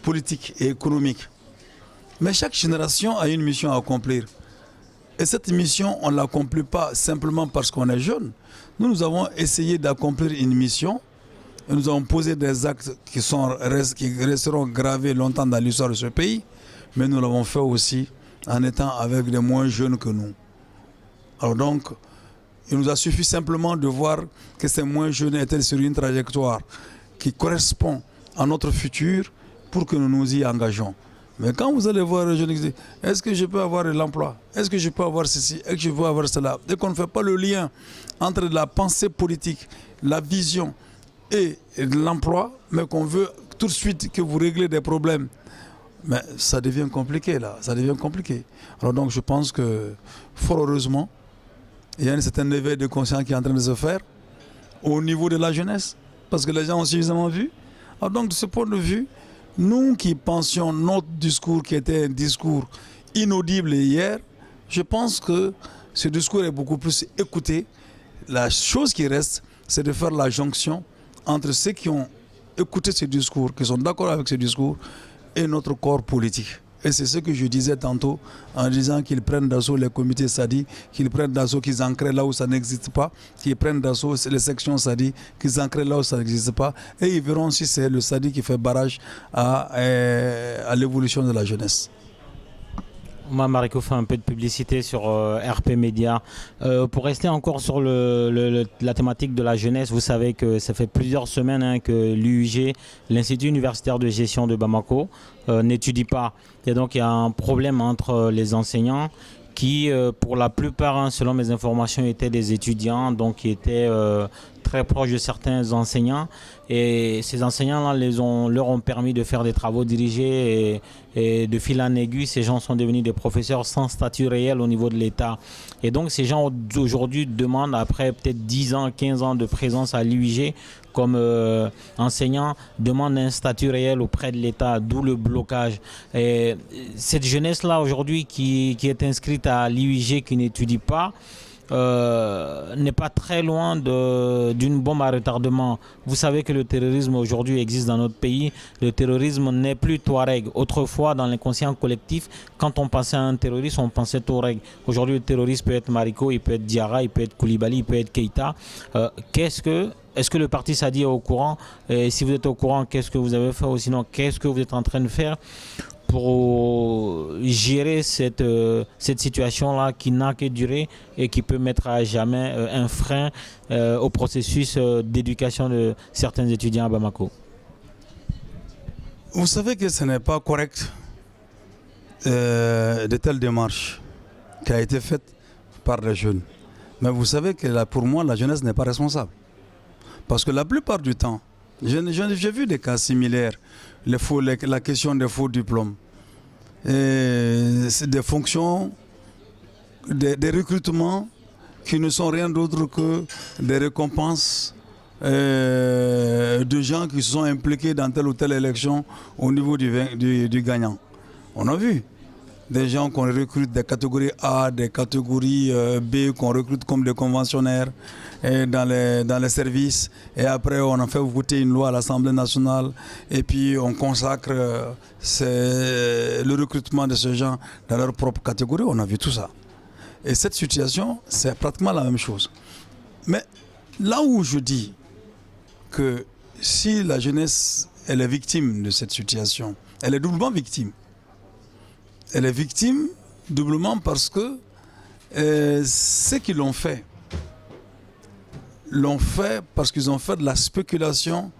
politique et économique. Mais chaque génération a une mission à accomplir. Et cette mission, on ne l'accomplit pas simplement parce qu'on est jeune. Nous avons essayé d'accomplir une mission et nous avons posé des actes qui resteront gravés longtemps dans l'histoire de ce pays. Mais nous l'avons fait aussi en étant avec des moins jeunes que nous. Alors donc, il nous a suffi simplement de voir que ces moins jeunes étaient sur une trajectoire qui correspond à notre futur pour que nous nous y engageons. Mais quand vous allez voir les jeunes qui disent « Est-ce que je peux avoir de l'emploi? Est-ce que je peux avoir ceci? Est-ce que je peux avoir cela ?» Dès qu'on ne fait pas le lien entre la pensée politique, la vision et l'emploi, mais qu'on veut tout de suite que vous réglez des problèmes, mais ça devient compliqué là, ça devient compliqué. Alors donc je pense que, fort heureusement, il y a un certain éveil de conscience qui est en train de se faire au niveau de la jeunesse, parce que les gens ont suffisamment vu. Alors donc de ce point de vue, nous qui pensions notre discours qui était un discours inaudible hier, je pense que ce discours est beaucoup plus écouté. La chose qui reste, c'est de faire la jonction entre ceux qui ont écouté ce discours, qui sont d'accord avec ce discours, et notre corps politique. Et c'est ce que je disais tantôt en disant qu'ils prennent d'assaut les comités SADI, qu'ils prennent d'assaut, qu'ils ancrent là où ça n'existe pas, qu'ils prennent d'assaut les sections SADI, qu'ils ancrent là où ça n'existe pas. Et ils verront si c'est le SADI qui fait barrage à l'évolution de la jeunesse. Moi, Mariko fait un peu de publicité sur RP Média. Pour rester encore sur la thématique de la jeunesse, vous savez que ça fait plusieurs semaines que l'UUG, l'Institut universitaire de gestion de Bamako, n'étudie pas. Et donc, il y a un problème entre les enseignants qui, pour la plupart, selon mes informations, étaient des étudiants, donc qui étaient très proches de certains enseignants. Et ces enseignants-là leur ont permis de faire des travaux dirigés et de fil en aiguille, ces gens sont devenus des professeurs sans statut réel au niveau de l'État. Et donc ces gens aujourd'hui demandent, après peut-être 10 ans, 15 ans de présence à l'UIG comme enseignants, demandent un statut réel auprès de l'État, d'où le blocage. Et cette jeunesse-là aujourd'hui qui est inscrite à l'UIG, qui n'étudie pas, n'est pas très loin d'une bombe à retardement. Vous savez que le terrorisme aujourd'hui existe dans notre pays. Le terrorisme n'est plus Touareg. Autrefois, dans l'inconscient collectif, quand on pensait à un terroriste, on pensait Touareg. Aujourd'hui, le terroriste peut être Mariko, il peut être Diarra, il peut être Koulibaly, il peut être Keïta. Est-ce que le parti SADI est au courant? Et si vous êtes au courant, qu'est-ce que vous avez fait? Ou sinon, qu'est-ce que vous êtes en train de faire pour gérer cette situation-là qui n'a que duré et qui peut mettre à jamais un frein au processus d'éducation de certains étudiants à Bamako? Vous savez que ce n'est pas correct de telles démarches qui a été faite par les jeunes. Mais vous savez que pour moi, la jeunesse n'est pas responsable. Parce que la plupart du temps, j'ai vu des cas similaires, la question des faux diplômes. C'est des fonctions, des recrutements qui ne sont rien d'autre que des récompenses de gens qui se sont impliqués dans telle ou telle élection au niveau du gagnant. On a vu des gens qu'on recrute des catégories A, des catégories B, qu'on recrute comme des conventionnaires dans les services. Et après, on a fait voter une loi à l'Assemblée nationale. Et puis, on consacre le recrutement de ces gens dans leur propre catégorie. On a vu tout ça. Et cette situation, c'est pratiquement la même chose. Mais là où je dis que si la jeunesse, elle est victime de cette situation, elle est doublement victime. Elle est victime doublement parce que Ceux qui l'ont fait parce qu'ils ont fait de la spéculation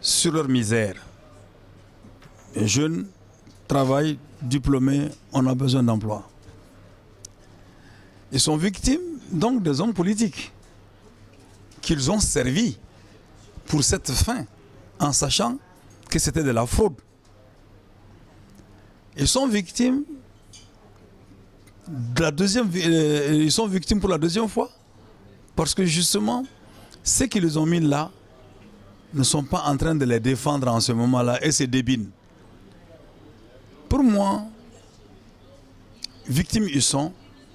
sur leur misère. Les jeunes travaillent, diplômés, on a besoin d'emploi. Ils sont victimes donc des hommes politiques qu'ils ont servi pour cette fin, en sachant que c'était de la fraude. Ils sont victimes ils sont victimes pour la deuxième fois, parce que justement, ceux qui les ont mis là ne sont pas en train de les défendre en ce moment-là, et c'est débile. Pour moi, victimes ils sont,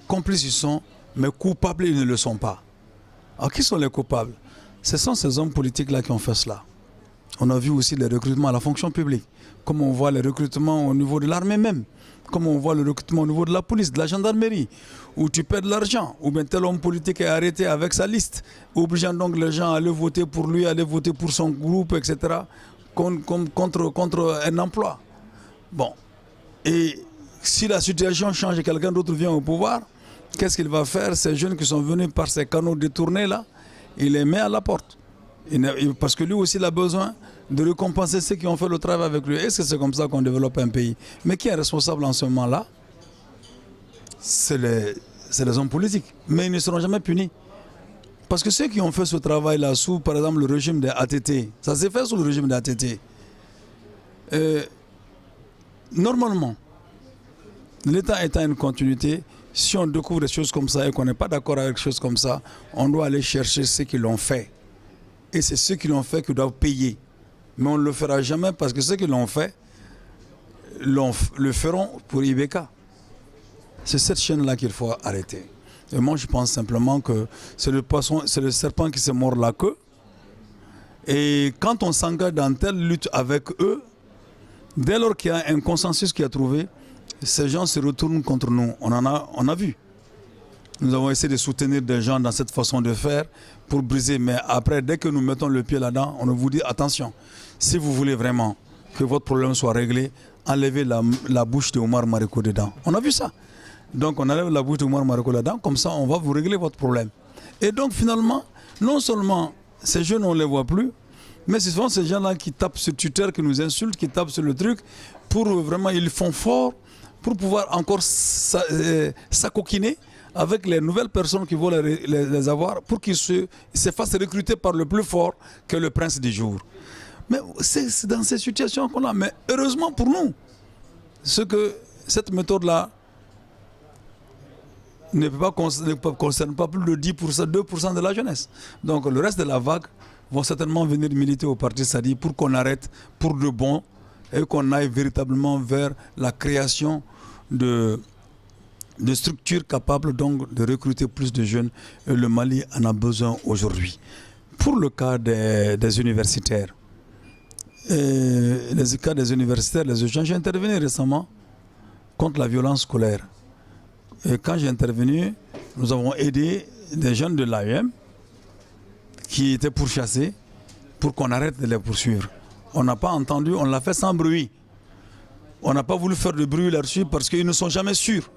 complices ils sont, mais coupables ils ne le sont pas. Alors qui sont les coupables? Ce sont ces hommes politiques-là qui ont fait cela. On a vu aussi les recrutements à la fonction publique, comme on voit les recrutements au niveau de l'armée même, comme on voit le recrutement au niveau de la police, de la gendarmerie, où tu perds de l'argent, ou bien tel homme politique est arrêté avec sa liste, obligeant donc les gens à aller voter pour lui, à aller voter pour son groupe, etc., contre un emploi. Bon. Et si la situation change et quelqu'un d'autre vient au pouvoir, qu'est-ce qu'il va faire? Ces jeunes qui sont venus par ces canaux détournés là, il les met à la porte. Parce que lui aussi il a besoin de récompenser ceux qui ont fait le travail avec lui. Est-ce que c'est comme ça qu'on développe un pays? Mais qui est responsable en ce moment-là? C'est les hommes politiques. Mais ils ne seront jamais punis. Parce que ceux qui ont fait ce travail-là sous, par exemple, le régime des ATT, ça s'est fait sous le régime des ATT. Normalement, l'État étant une continuité, si on découvre des choses comme ça et qu'on n'est pas d'accord avec des choses comme ça, on doit aller chercher ceux qui l'ont fait. Et c'est ceux qui l'ont fait qui doivent payer. Mais on ne le fera jamais parce que ceux qui l'ont fait le feront pour IBK. C'est cette chaîne-là qu'il faut arrêter. Et moi, je pense simplement que c'est le serpent qui se mord la queue. Et quand on s'engage dans telle lutte avec eux, dès lors qu'il y a un consensus qui est trouvé, ces gens se retournent contre nous. On a vu. Nous avons essayé de soutenir des gens dans cette façon de faire pour briser. Mais après, dès que nous mettons le pied là-dedans, on vous dit attention, si vous voulez vraiment que votre problème soit réglé, enlevez la bouche de Omar Mariko dedans. On a vu ça. Donc on enlève la bouche de Omar Mariko là-dedans, comme ça on va vous régler votre problème. Et donc finalement, non seulement ces jeunes on ne les voit plus, mais ce sont ces gens-là qui tapent sur Twitter, qui nous insultent, qui tapent sur le truc, pour vraiment, ils font fort pour pouvoir encore s'acoquiner avec les nouvelles personnes qui vont les avoir, pour qu'ils se fassent recruter par le plus fort que le prince du jour. Mais c'est dans ces situations qu'on a. Mais heureusement pour nous, cette méthode-là ne concerne pas plus de 10%, 2% de la jeunesse. Donc le reste de la vague vont certainement venir militer au parti Sadi pour qu'on arrête pour de bon et qu'on aille véritablement vers la création de structures capables donc de recruter plus de jeunes. Et le Mali en a besoin aujourd'hui. Pour le cas des universitaires, les étudiants, j'ai intervenu récemment contre la violence scolaire. Et quand j'ai intervenu, nous avons aidé des jeunes de l'AEM qui étaient pourchassés pour qu'on arrête de les poursuivre. On n'a pas entendu, on l'a fait sans bruit. On n'a pas voulu faire de bruit là-dessus parce qu'ils ne sont jamais sûrs.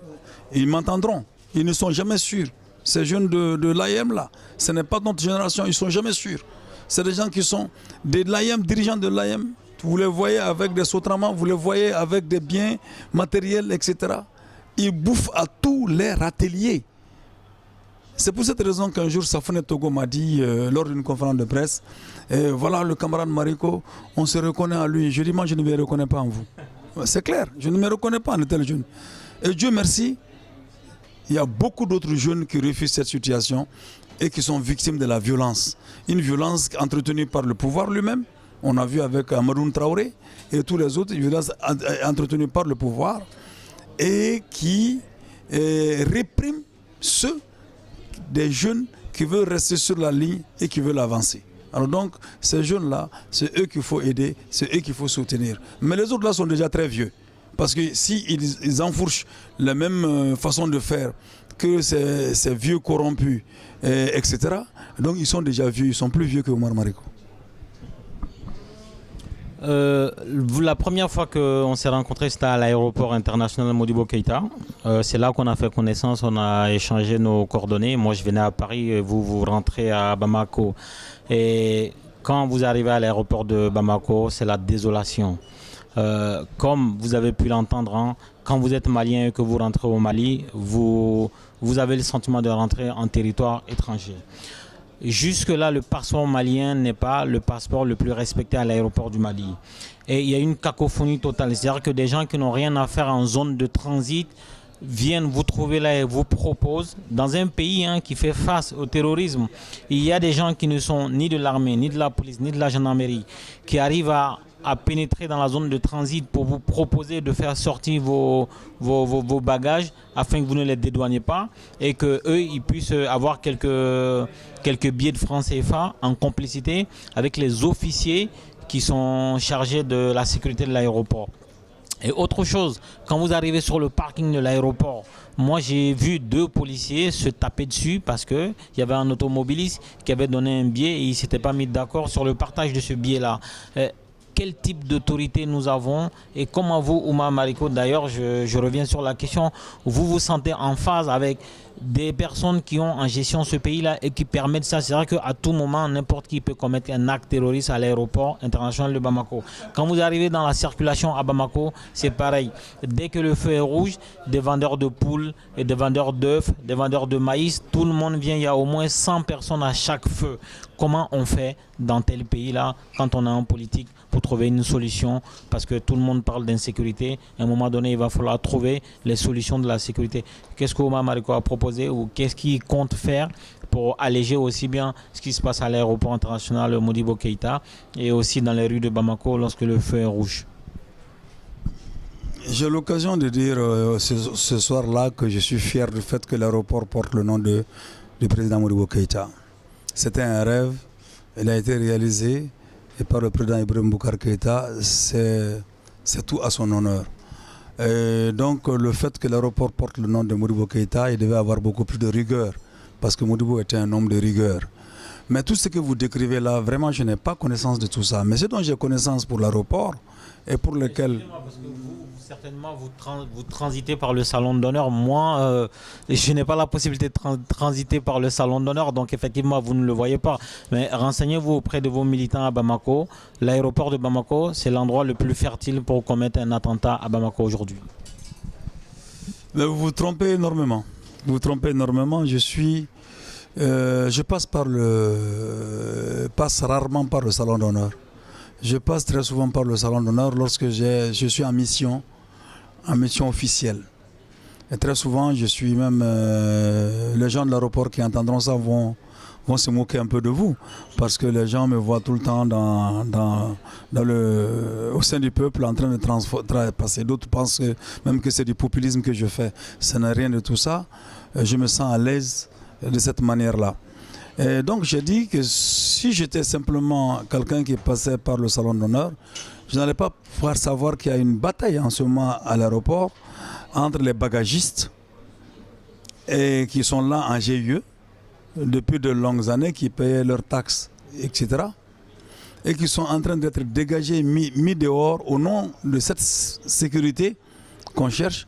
Ils m'entendront, ils ne sont jamais sûrs. Ces jeunes de l'AEM là, ce n'est pas notre génération, ils ne sont jamais sûrs. C'est des gens qui sont de l'AEM, dirigeants de l'AEM. Vous les voyez avec des sotramas, vous les voyez avec des biens matériels, etc. Ils bouffent à tous les râteliers. C'est pour cette raison qu'un jour, Safone Togo m'a dit, lors d'une conférence de presse, voilà le camarade Mariko, on se reconnaît en lui. Je dis, moi, je ne me reconnais pas en vous. C'est clair, je ne me reconnais pas en tel jeune. Et Dieu merci, il y a beaucoup d'autres jeunes qui refusent cette situation et qui sont victimes de la violence. Une violence entretenue par le pouvoir lui-même. On a vu avec Amadoun Traoré et tous les autres, une violence entretenue par le pouvoir et qui réprime ceux des jeunes qui veulent rester sur la ligne et qui veulent avancer. Alors donc, ces jeunes-là, c'est eux qu'il faut aider, c'est eux qu'il faut soutenir. Mais les autres là sont déjà très vieux. Parce que s'ils enfourchent la même façon de faire que ces vieux corrompus, etc., donc ils sont déjà vieux, ils sont plus vieux que Omar Mariko. La première fois qu'on s'est rencontrés, c'était à l'aéroport international Modibo Keïta. C'est là qu'on a fait connaissance, on a échangé nos coordonnées. Moi, je venais à Paris, vous rentrez à Bamako. Et quand vous arrivez à l'aéroport de Bamako, c'est la désolation. Comme vous avez pu l'entendre, hein, quand vous êtes malien et que vous rentrez au Mali, vous avez le sentiment de rentrer en territoire étranger. Jusque-là, le passeport malien n'est pas le passeport le plus respecté à l'aéroport du Mali. Et il y a une cacophonie totale. C'est-à-dire que des gens qui n'ont rien à faire en zone de transit viennent vous trouver là et vous proposent, dans un pays qui fait face au terrorisme, il y a des gens qui ne sont ni de l'armée, ni de la police, ni de la gendarmerie, qui arrivent à pénétrer dans la zone de transit pour vous proposer de faire sortir vos bagages afin que vous ne les dédouaniez pas et qu'eux, ils puissent avoir quelques billets de francs CFA en complicité avec les officiers qui sont chargés de la sécurité de l'aéroport. Et autre chose, quand vous arrivez sur le parking de l'aéroport, moi j'ai vu 2 policiers se taper dessus parce qu'il y avait un automobiliste qui avait donné un billet et ils ne s'étaient pas mis d'accord sur le partage de ce billet-là. Quel type d'autorité nous avons et comment vous, Oumar Mariko, d'ailleurs, je reviens sur la question, vous vous sentez en phase avec des personnes qui ont en gestion ce pays-là et qui permettent ça. C'est vrai qu'à tout moment, n'importe qui peut commettre un acte terroriste à l'aéroport international de Bamako. Quand vous arrivez dans la circulation à Bamako, c'est pareil. Dès que le feu est rouge, des vendeurs de poules et des vendeurs d'œufs, des vendeurs de maïs, tout le monde vient, il y a au moins 100 personnes à chaque feu. Comment on fait dans tel pays-là quand on est en politique pour trouver une solution? Parce que tout le monde parle d'insécurité. À un moment donné, il va falloir trouver les solutions de la sécurité. Qu'est-ce que Oumar Mariko a proposé ou qu'est-ce qu'il compte faire pour alléger aussi bien ce qui se passe à l'aéroport international Modibo Keïta et aussi dans les rues de Bamako lorsque le feu est rouge? J'ai l'occasion de dire ce soir-là que je suis fier du fait que l'aéroport porte le nom du président Modibo Keïta. C'était un rêve, il a été réalisé et par le président Ibrahim Boubacar Keïta, c'est tout à son honneur. Et donc le fait que l'aéroport porte le nom de Modibo Keïta, il devait avoir beaucoup plus de rigueur parce que Modibo était un homme de rigueur. Mais tout ce que vous décrivez là, vraiment je n'ai pas connaissance de tout ça. Mais ce dont j'ai connaissance pour l'aéroport et pour lequel... Parce que vous, certainement, vous transitez par le salon d'honneur. Moi, je n'ai pas la possibilité de transiter par le salon d'honneur, donc effectivement, vous ne le voyez pas. Mais renseignez-vous auprès de vos militants à Bamako. L'aéroport de Bamako, c'est l'endroit le plus fertile pour commettre un attentat à Bamako aujourd'hui. Mais vous vous trompez énormément. Vous vous trompez énormément. Je passe rarement par le salon d'honneur. Je passe très souvent par le salon d'honneur lorsque je suis en mission officielle. Et très souvent, je suis même... les gens de l'aéroport qui entendront ça vont se moquer un peu de vous. Parce que les gens me voient tout le temps au sein du peuple en train de passer. D'autres pensent même que c'est du populisme que je fais. Ce n'est rien de tout ça. Je me sens à l'aise de cette manière-là. Et donc j'ai dit que si j'étais simplement quelqu'un qui passait par le salon d'honneur, je n'allais pas pouvoir savoir qu'il y a une bataille en ce moment à l'aéroport entre les bagagistes et qui sont là en GIE depuis de longues années, qui payaient leurs taxes, etc. Et qui sont en train d'être dégagés, mis dehors au nom de cette sécurité qu'on cherche,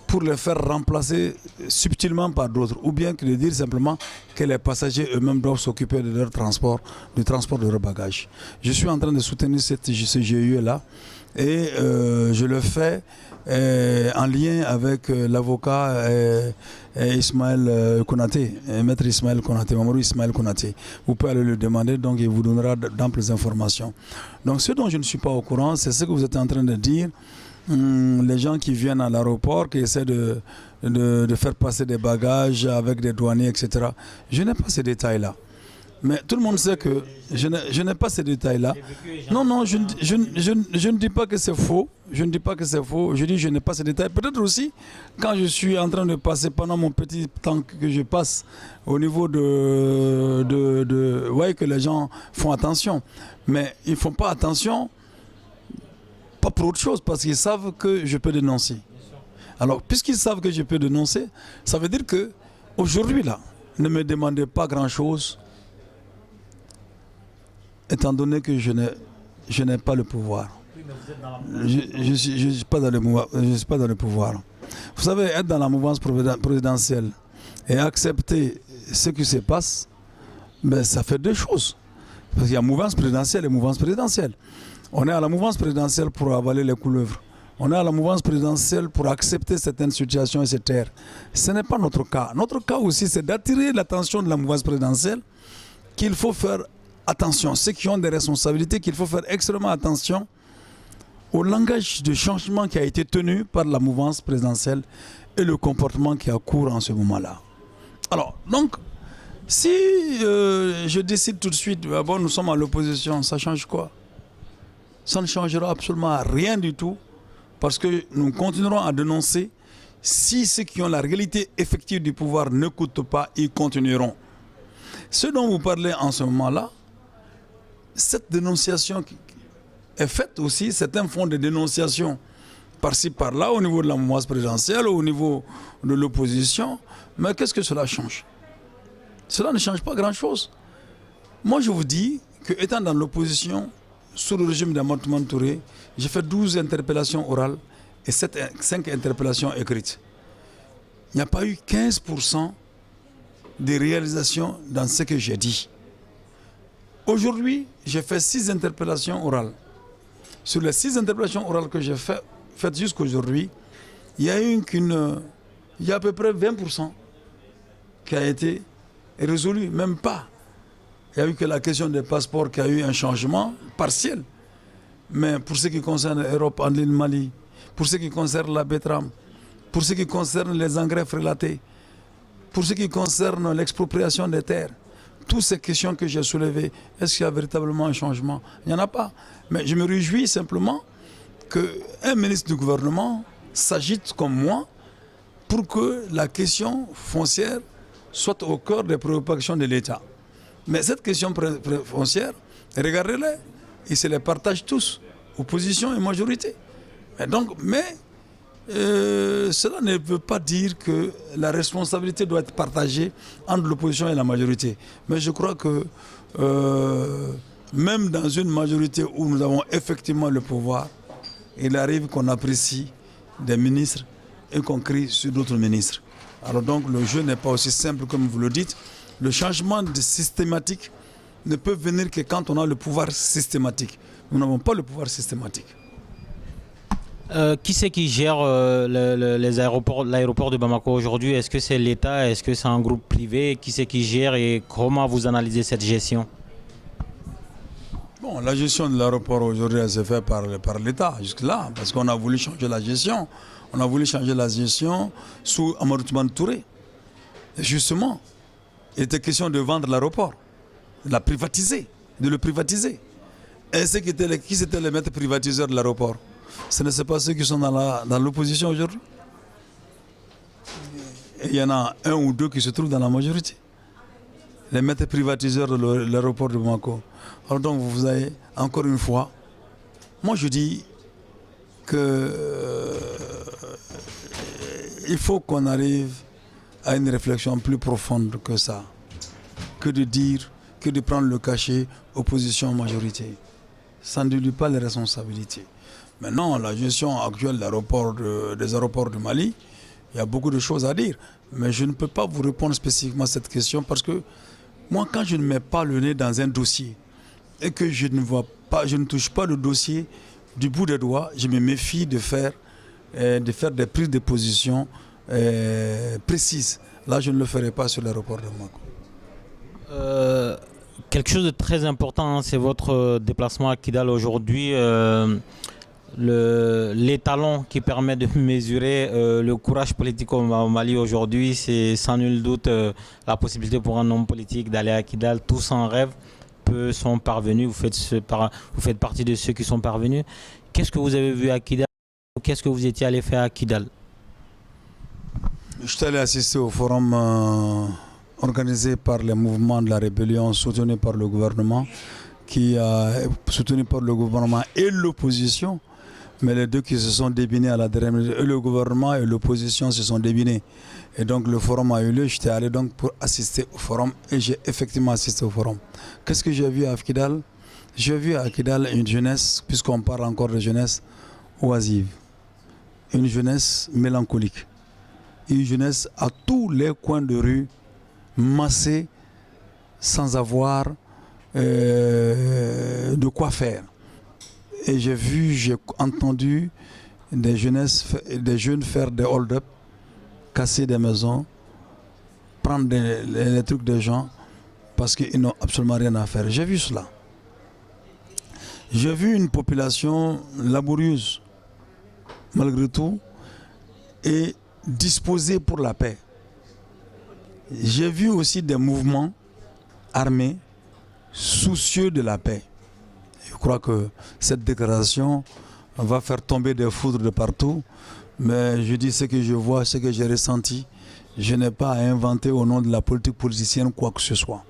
pour les faire remplacer subtilement par d'autres, ou bien que de dire simplement que les passagers eux-mêmes doivent s'occuper de leur transport, du transport de leurs bagages. Je suis en train de soutenir ce GIE-là et je le fais en lien avec l'avocat Ismaël Konaté, maître Ismaël Konaté, Mamadou Ismaël Konaté. Vous pouvez aller le demander, donc il vous donnera d'amples informations. Donc ce dont je ne suis pas au courant, c'est ce que vous êtes en train de dire. Les gens qui viennent à l'aéroport, qui essaient de faire passer des bagages avec des douaniers, etc. Je n'ai pas ces détails-là. Mais tout le monde sait que je n'ai pas ces détails-là. Non, je ne dis pas que c'est faux. Je ne dis pas que c'est faux. Je dis que je n'ai pas ces détails. Peut-être aussi, quand je suis en train de passer, pendant mon petit temps que je passe, au niveau vous voyez que les gens font attention. Mais ils ne font pas attention, pas pour autre chose, parce qu'ils savent que je peux dénoncer. Alors, puisqu'ils savent que je peux dénoncer, ça veut dire que aujourd'hui là, ne me demandez pas grand-chose, étant donné que je n'ai pas le pouvoir. Je ne suis pas dans le pouvoir. Vous savez, être dans la mouvance présidentielle et accepter ce qui se passe, ben, ça fait deux choses. Parce qu'il y a mouvance présidentielle et mouvance présidentielle. On est à la mouvance présidentielle pour avaler les couleuvres. On est à la mouvance présidentielle pour accepter certaines situations et se taire. Ce n'est pas notre cas. Notre cas aussi, c'est d'attirer l'attention de la mouvance présidentielle qu'il faut faire attention. Ceux qui ont des responsabilités, qu'il faut faire extrêmement attention au langage de changement qui a été tenu par la mouvance présidentielle et le comportement qui a cours en ce moment-là. Alors, donc, si je décide tout de suite, bon, nous sommes à l'opposition, ça change quoi? Ça ne changera absolument rien du tout, parce que nous continuerons à dénoncer. Si ceux qui ont la réalité effective du pouvoir n'écoutent pas, ils continueront. Ce dont vous parlez en ce moment-là, cette dénonciation qui est faite aussi, certains font des dénonciations par-ci, par-là, au niveau de la mouvance présidentielle, au niveau de l'opposition. Mais qu'est-ce que cela change? Cela ne change pas grand-chose. Moi, je vous dis que, étant dans l'opposition, sous le régime d'Amadou Touré, j'ai fait 12 interpellations orales et 5 interpellations écrites. Il n'y a pas eu 15% de réalisations dans ce que j'ai dit. Aujourd'hui, j'ai fait 6 interpellations orales. Sur les 6 interpellations orales que j'ai faites jusqu'à aujourd'hui, il y a à peu près 20% qui a été résolu, même pas. Il n'y a eu que la question des passeports qui a eu un changement partiel. Mais pour ce qui concerne l'Europe, en l'île Mali, pour ce qui concerne la betterave, pour ce qui concerne les engrais frélatés, pour ce qui concerne l'expropriation des terres, toutes ces questions que j'ai soulevées, est-ce qu'il y a véritablement un changement? Il n'y en a pas. Mais je me réjouis simplement qu'un ministre du gouvernement s'agite comme moi pour que la question foncière soit au cœur des préoccupations de l'État. Mais cette question foncière, regardez-les, ils se les partagent tous, opposition et majorité. Mais cela ne veut pas dire que la responsabilité doit être partagée entre l'opposition et la majorité. Mais je crois que même dans une majorité où nous avons effectivement le pouvoir, il arrive qu'on apprécie des ministres et qu'on crie sur d'autres ministres. Alors donc le jeu n'est pas aussi simple comme vous le dites. Le changement systématique ne peut venir que quand on a le pouvoir systématique. Nous n'avons pas le pouvoir systématique. Qui c'est qui gère l'aéroport de Bamako aujourd'hui? Est-ce que c'est l'État? Est-ce que c'est un groupe privé? Qui c'est qui gère et comment vous analysez cette gestion? Bon, la gestion de l'aéroport aujourd'hui, elle s'est faite par l'État jusque-là, parce qu'on a voulu changer la gestion. On a voulu changer la gestion sous Amadou Touré. Et justement, il était question de vendre l'aéroport, de le privatiser. Et qui c'était les maîtres privatiseurs de l'aéroport? Ce ne sont pas ceux qui sont dans l'opposition aujourd'hui. Et il y en a un ou deux qui se trouvent dans la majorité. Les maîtres privatiseurs de l'aéroport de Bamako. Alors donc vous avez, encore une fois, moi je dis que il faut qu'on arrive à une réflexion plus profonde que ça, que de prendre le cachet opposition-majorité. Ça ne dilue pas les responsabilités. Maintenant, la gestion actuelle des aéroports du Mali, il y a beaucoup de choses à dire. Mais je ne peux pas vous répondre spécifiquement à cette question parce que moi, quand je ne mets pas le nez dans un dossier et que je ne touche pas le dossier du bout des doigts, je me méfie de faire des prises de position précises. Là, je ne le ferai pas sur l'aéroport de Bamako. Quelque chose de très important, c'est votre déplacement à Kidal aujourd'hui. L'étalon qui permet de mesurer le courage politique au Mali aujourd'hui, c'est sans nul doute la possibilité pour un homme politique d'aller à Kidal. Tous en rêvent, peu sont parvenus. Vous faites partie de ceux qui sont parvenus. Qu'est-ce que vous avez vu à Kidal? Qu'est-ce que vous étiez allé faire à Kidal? Je suis allé assister au forum organisé par les mouvements de la rébellion soutenu par le gouvernement, soutenu par le gouvernement et l'opposition. Mais les deux qui se sont débinés à la dernière minute, le gouvernement et l'opposition se sont débinés. Et donc le forum a eu lieu, j'étais allé donc pour assister au forum et j'ai effectivement assisté au forum. Qu'est-ce que j'ai vu à Kidal? J'ai vu à Kidal une jeunesse, puisqu'on parle encore de jeunesse, oisive. Une jeunesse mélancolique. Une jeunesse à tous les coins de rue, massée, sans avoir de quoi faire. Et j'ai entendu des jeunes faire des hold-up, casser des maisons, prendre les trucs des gens parce qu'ils n'ont absolument rien à faire. J'ai vu cela. J'ai vu une population laborieuse, malgré tout, et disposée pour la paix. J'ai vu aussi des mouvements armés, soucieux de la paix. Je crois que cette déclaration va faire tomber des foudres de partout, mais je dis ce que je vois, ce que j'ai ressenti. Je n'ai pas à inventer au nom de la politique politicienne quoi que ce soit.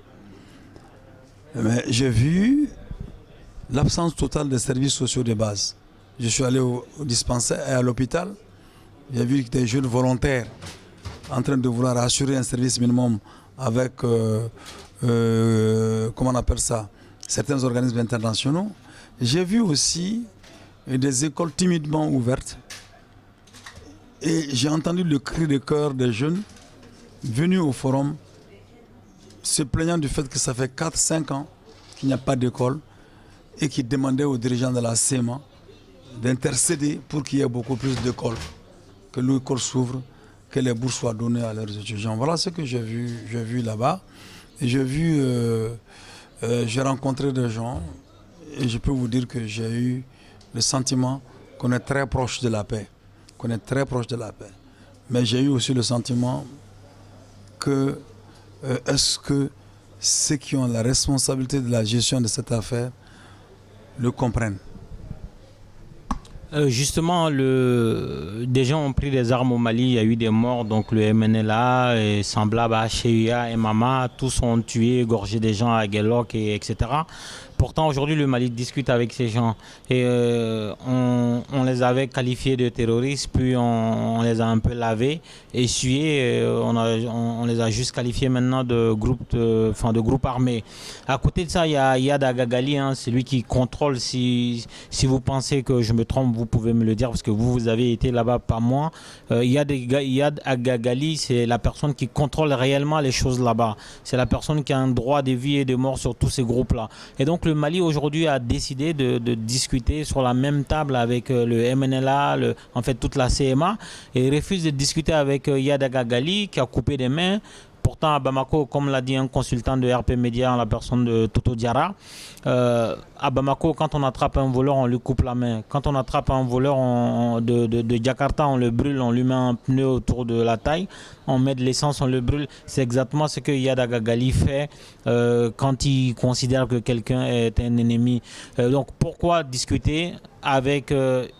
Mais j'ai vu l'absence totale des services sociaux de base. Je suis allé au dispensaire et à l'hôpital. J'ai vu des jeunes volontaires en train de vouloir assurer un service minimum avec, comment on appelle ça, certains organismes internationaux. J'ai vu aussi des écoles timidement ouvertes. Et j'ai entendu le cri de cœur des jeunes venus au forum se plaignant du fait que ça fait 4-5 ans qu'il n'y a pas d'école et qui demandaient aux dirigeants de la CEMA d'intercéder pour qu'il y ait beaucoup plus d'écoles, que l'école s'ouvre, que les bourses soient données à leurs étudiants. Voilà ce que j'ai vu là-bas. Et j'ai rencontré des gens et je peux vous dire que j'ai eu le sentiment qu'on est très proche de la paix. Mais j'ai eu aussi le sentiment que est-ce que ceux qui ont la responsabilité de la gestion de cette affaire le comprennent? Justement, des gens ont pris des armes au Mali, il y a eu des morts, donc le MNLA, et semblable à Cheia et Mama, tous ont tué, égorgé des gens à Guelok, etc. Pourtant, aujourd'hui, le Mali discute avec ces gens. Et on les avait qualifiés de terroristes, puis on les a un peu lavés, essuyés. On les a juste qualifiés maintenant de groupes armés. À côté de ça, il y a Yad Agagali, hein, c'est lui qui contrôle. Si vous pensez que je me trompe, vous pouvez me le dire, parce que vous avez été là-bas, pas moi. Yad Agagali, c'est la personne qui contrôle réellement les choses là-bas. C'est la personne qui a un droit de vie et de mort sur tous ces groupes-là. Et donc, le Mali aujourd'hui a décidé de discuter sur la même table avec le MNLA, en fait toute la CMA, et refuse de discuter avec Yad Agagali qui a coupé des mains. Pourtant, à Bamako, comme l'a dit un consultant de RP Média en la personne de Toto Diarra, à Bamako, quand on attrape un voleur, on lui coupe la main. Quand on attrape un voleur de Jakarta, on le brûle, on lui met un pneu autour de la taille, on met de l'essence, on le brûle. C'est exactement ce que Yad Agagali fait quand il considère que quelqu'un est un ennemi. Donc pourquoi discuter avec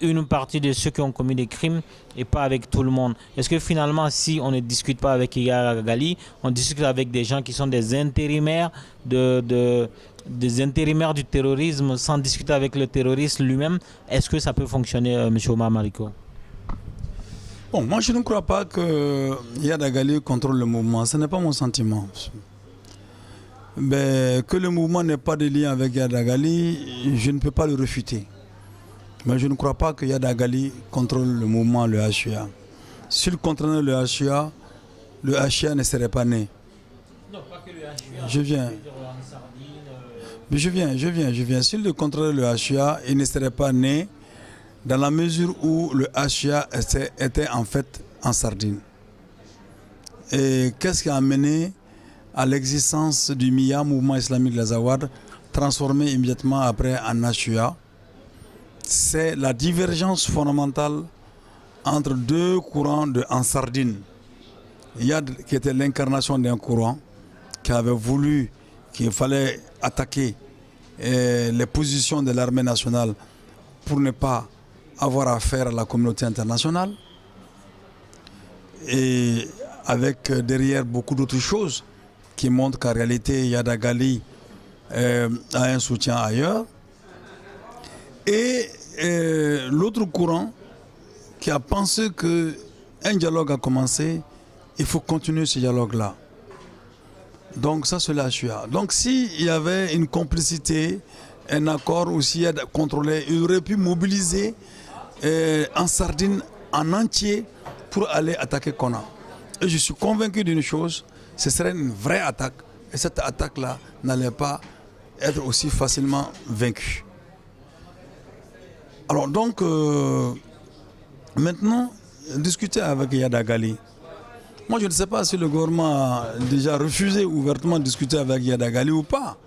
une partie de ceux qui ont commis des crimes et pas avec tout le monde? Est-ce que finalement, si on ne discute pas avec Yad Agagali, on discute avec des gens qui sont des intérimaires des intérimaires du terrorisme sans discuter avec le terroriste lui-même? Est-ce que ça peut fonctionner, M. Omar Mariko? Bon, moi je ne crois pas que Yad Agagali contrôle le mouvement. Ce n'est pas mon sentiment. Mais que le mouvement n'ait pas de lien avec Yad Agagali, je ne peux pas le refuter. Mais je ne crois pas que Yad Agagali contrôle le mouvement, le HUA. S'il contrôlait le HUA ne serait pas né. Non, pas que le HUA. Je viens. Mais je viens. S'il le contrôlait le HUA, il ne serait pas né dans la mesure où le HUA était en fait en sardine. Et qu'est-ce qui a amené à l'existence du MIA, Mouvement Islamique des Azawad, transformé immédiatement après en HUA? C'est la divergence fondamentale entre deux courants en sardine. Yad, qui était l'incarnation d'un courant, qui avait voulu qu'il fallait attaquer les positions de l'armée nationale pour ne pas avoir affaire à la communauté internationale, et avec derrière beaucoup d'autres choses qui montrent qu'en réalité Yad Agagali a un soutien ailleurs. Et l'autre courant qui a pensé qu'un dialogue a commencé, il faut continuer ce dialogue-là. Donc ça, c'est la HUA. Donc s'il y avait une complicité un accord aussi contrôlé. Il aurait pu mobiliser en Sardine en entier pour aller attaquer Kona. Et je suis convaincu d'une chose, ce serait une vraie attaque. Et cette attaque-là n'allait pas être aussi facilement vaincue. Alors donc, maintenant, discuter avec Yadagali. Moi, je ne sais pas si le gouvernement a déjà refusé ouvertement de discuter avec Yadagali ou pas.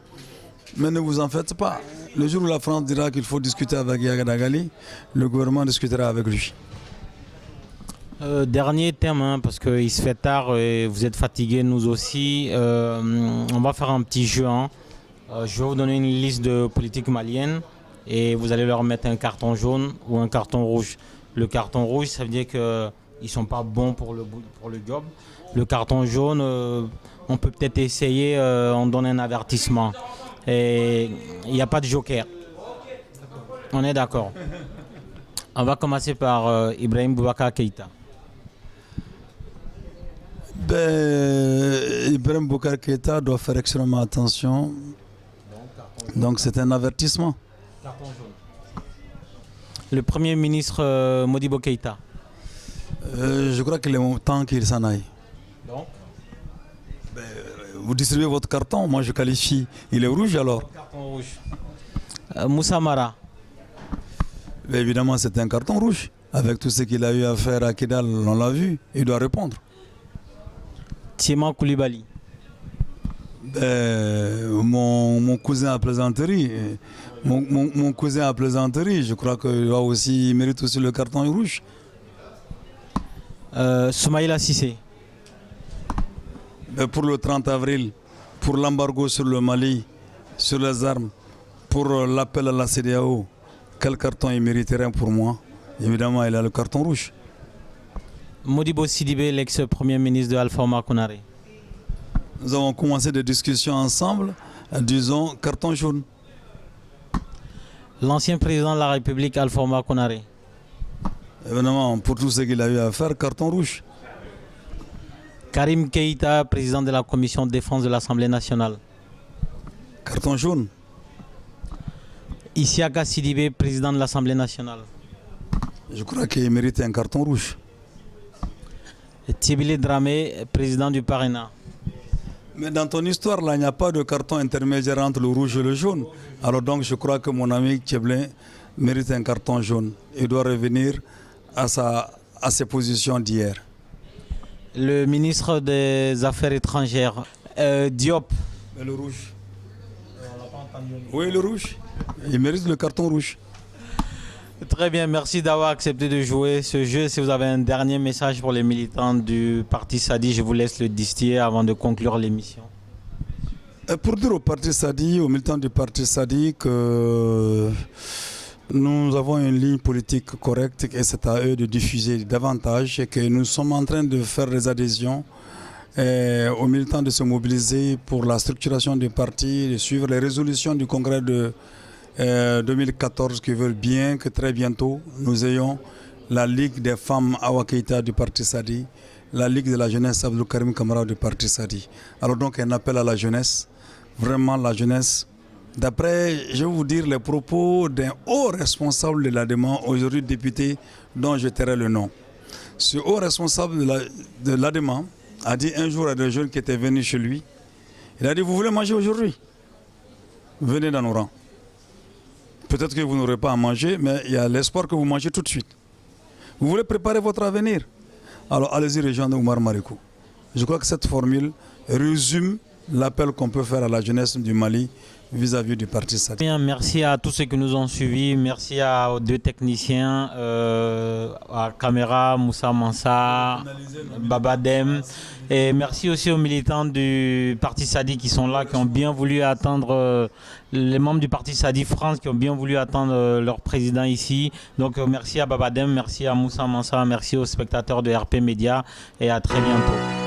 Mais ne vous en faites pas. Le jour où la France dira qu'il faut discuter avec Yadagali, le gouvernement discutera avec lui. Dernier thème, hein, parce qu'il se fait tard et vous êtes fatigués, nous aussi. On va faire un petit jeu. Hein. Je vais vous donner une liste de politiques maliennes et vous allez leur mettre un carton jaune ou un carton rouge. Le carton rouge, ça veut dire qu'ils ne sont pas bons pour le job. Le carton jaune, on peut peut-être essayer, on donne un avertissement. Et il n'y a pas de joker. On est d'accord. On va commencer par Ibrahim Boubacar Keïta. Ibrahim Boubacar Keïta doit faire extrêmement attention. Donc c'est un avertissement. Carton jaune. Le Premier ministre Modibo Keïta. Je crois qu'il est temps qu'il s'en aille. Donc vous distribuez votre carton, moi je qualifie. Il est rouge alors. Carton rouge. Moussa Mara. Évidemment c'est un carton rouge. Avec tout ce qu'il a eu à faire à Kidal, on l'a vu. Il doit répondre. Thiema Koulibaly. Mon cousin à plaisanterie. Mon cousin à plaisanterie, je crois qu'il mérite aussi le carton rouge. Soumaïla Cissé. Pour le 30 avril, pour l'embargo sur le Mali, sur les armes, pour l'appel à la CEDEAO, quel carton il mériterait pour moi? Évidemment, il a le carton rouge. Modibo Sidibé, l'ex-premier ministre de Alpha Oumar Konaré. Nous avons commencé des discussions ensemble, disons carton jaune. L'ancien président de la République, Alpha Oumar Konaré. Évidemment, pour tout ce qu'il a eu à faire, carton rouge. Karim Keïta, président de la commission de défense de l'Assemblée nationale. Carton jaune. Isiaka Sidibé, président de l'Assemblée nationale. Je crois qu'il mérite un carton rouge. Tibile Dramé, président du Parena. Mais dans ton histoire, là, il n'y a pas de carton intermédiaire entre le rouge et le jaune. Alors donc, je crois que mon ami Tcheblin mérite un carton jaune. Il doit revenir à ses positions d'hier. Le ministre des Affaires étrangères, Diop. Et le rouge. Oui, le rouge. Il mérite le carton rouge. Très bien, merci d'avoir accepté de jouer ce jeu. Si vous avez un dernier message pour les militants du Parti Sadi, je vous laisse le distiller avant de conclure l'émission. Pour dire au Parti Sadi, aux militants du Parti Sadi que nous avons une ligne politique correcte et c'est à eux de diffuser davantage et que nous sommes en train de faire des adhésions aux militants de se mobiliser pour la structuration du parti, de suivre les résolutions du congrès de 2014 qui veulent bien que très bientôt nous ayons la Ligue des femmes Awa Keïta du Parti Sadi, la Ligue de la jeunesse Abdou Karim Kamara du Parti Sadi. Alors donc un appel à la jeunesse, vraiment la jeunesse. D'après, je vais vous dire les propos d'un haut responsable de l'ADEMA, aujourd'hui député, dont je tairai le nom. Ce haut responsable de l'ADEMA a dit un jour à des jeunes qui étaient venus chez lui, il a dit, vous voulez manger aujourd'hui? Venez dans nos rangs. Peut-être que vous n'aurez pas à manger, mais il y a l'espoir que vous mangez tout de suite. Vous voulez préparer votre avenir? Alors allez-y rejoindre Oumar Marikou. Je crois que cette formule résume l'appel qu'on peut faire à la jeunesse du Mali vis-à-vis du Parti Sadi. Bien, merci à tous ceux qui nous ont suivis. Merci aux deux techniciens, à Caméra, Moussa Mansa, Babadem. Et merci aussi aux militants du Parti Sadi qui sont là, qui ont bien voulu attendre, les membres du Parti Sadi France qui ont bien voulu attendre leur président ici. Donc merci à Babadem, merci à Moussa Mansa, merci aux spectateurs de RP Média et à très bientôt.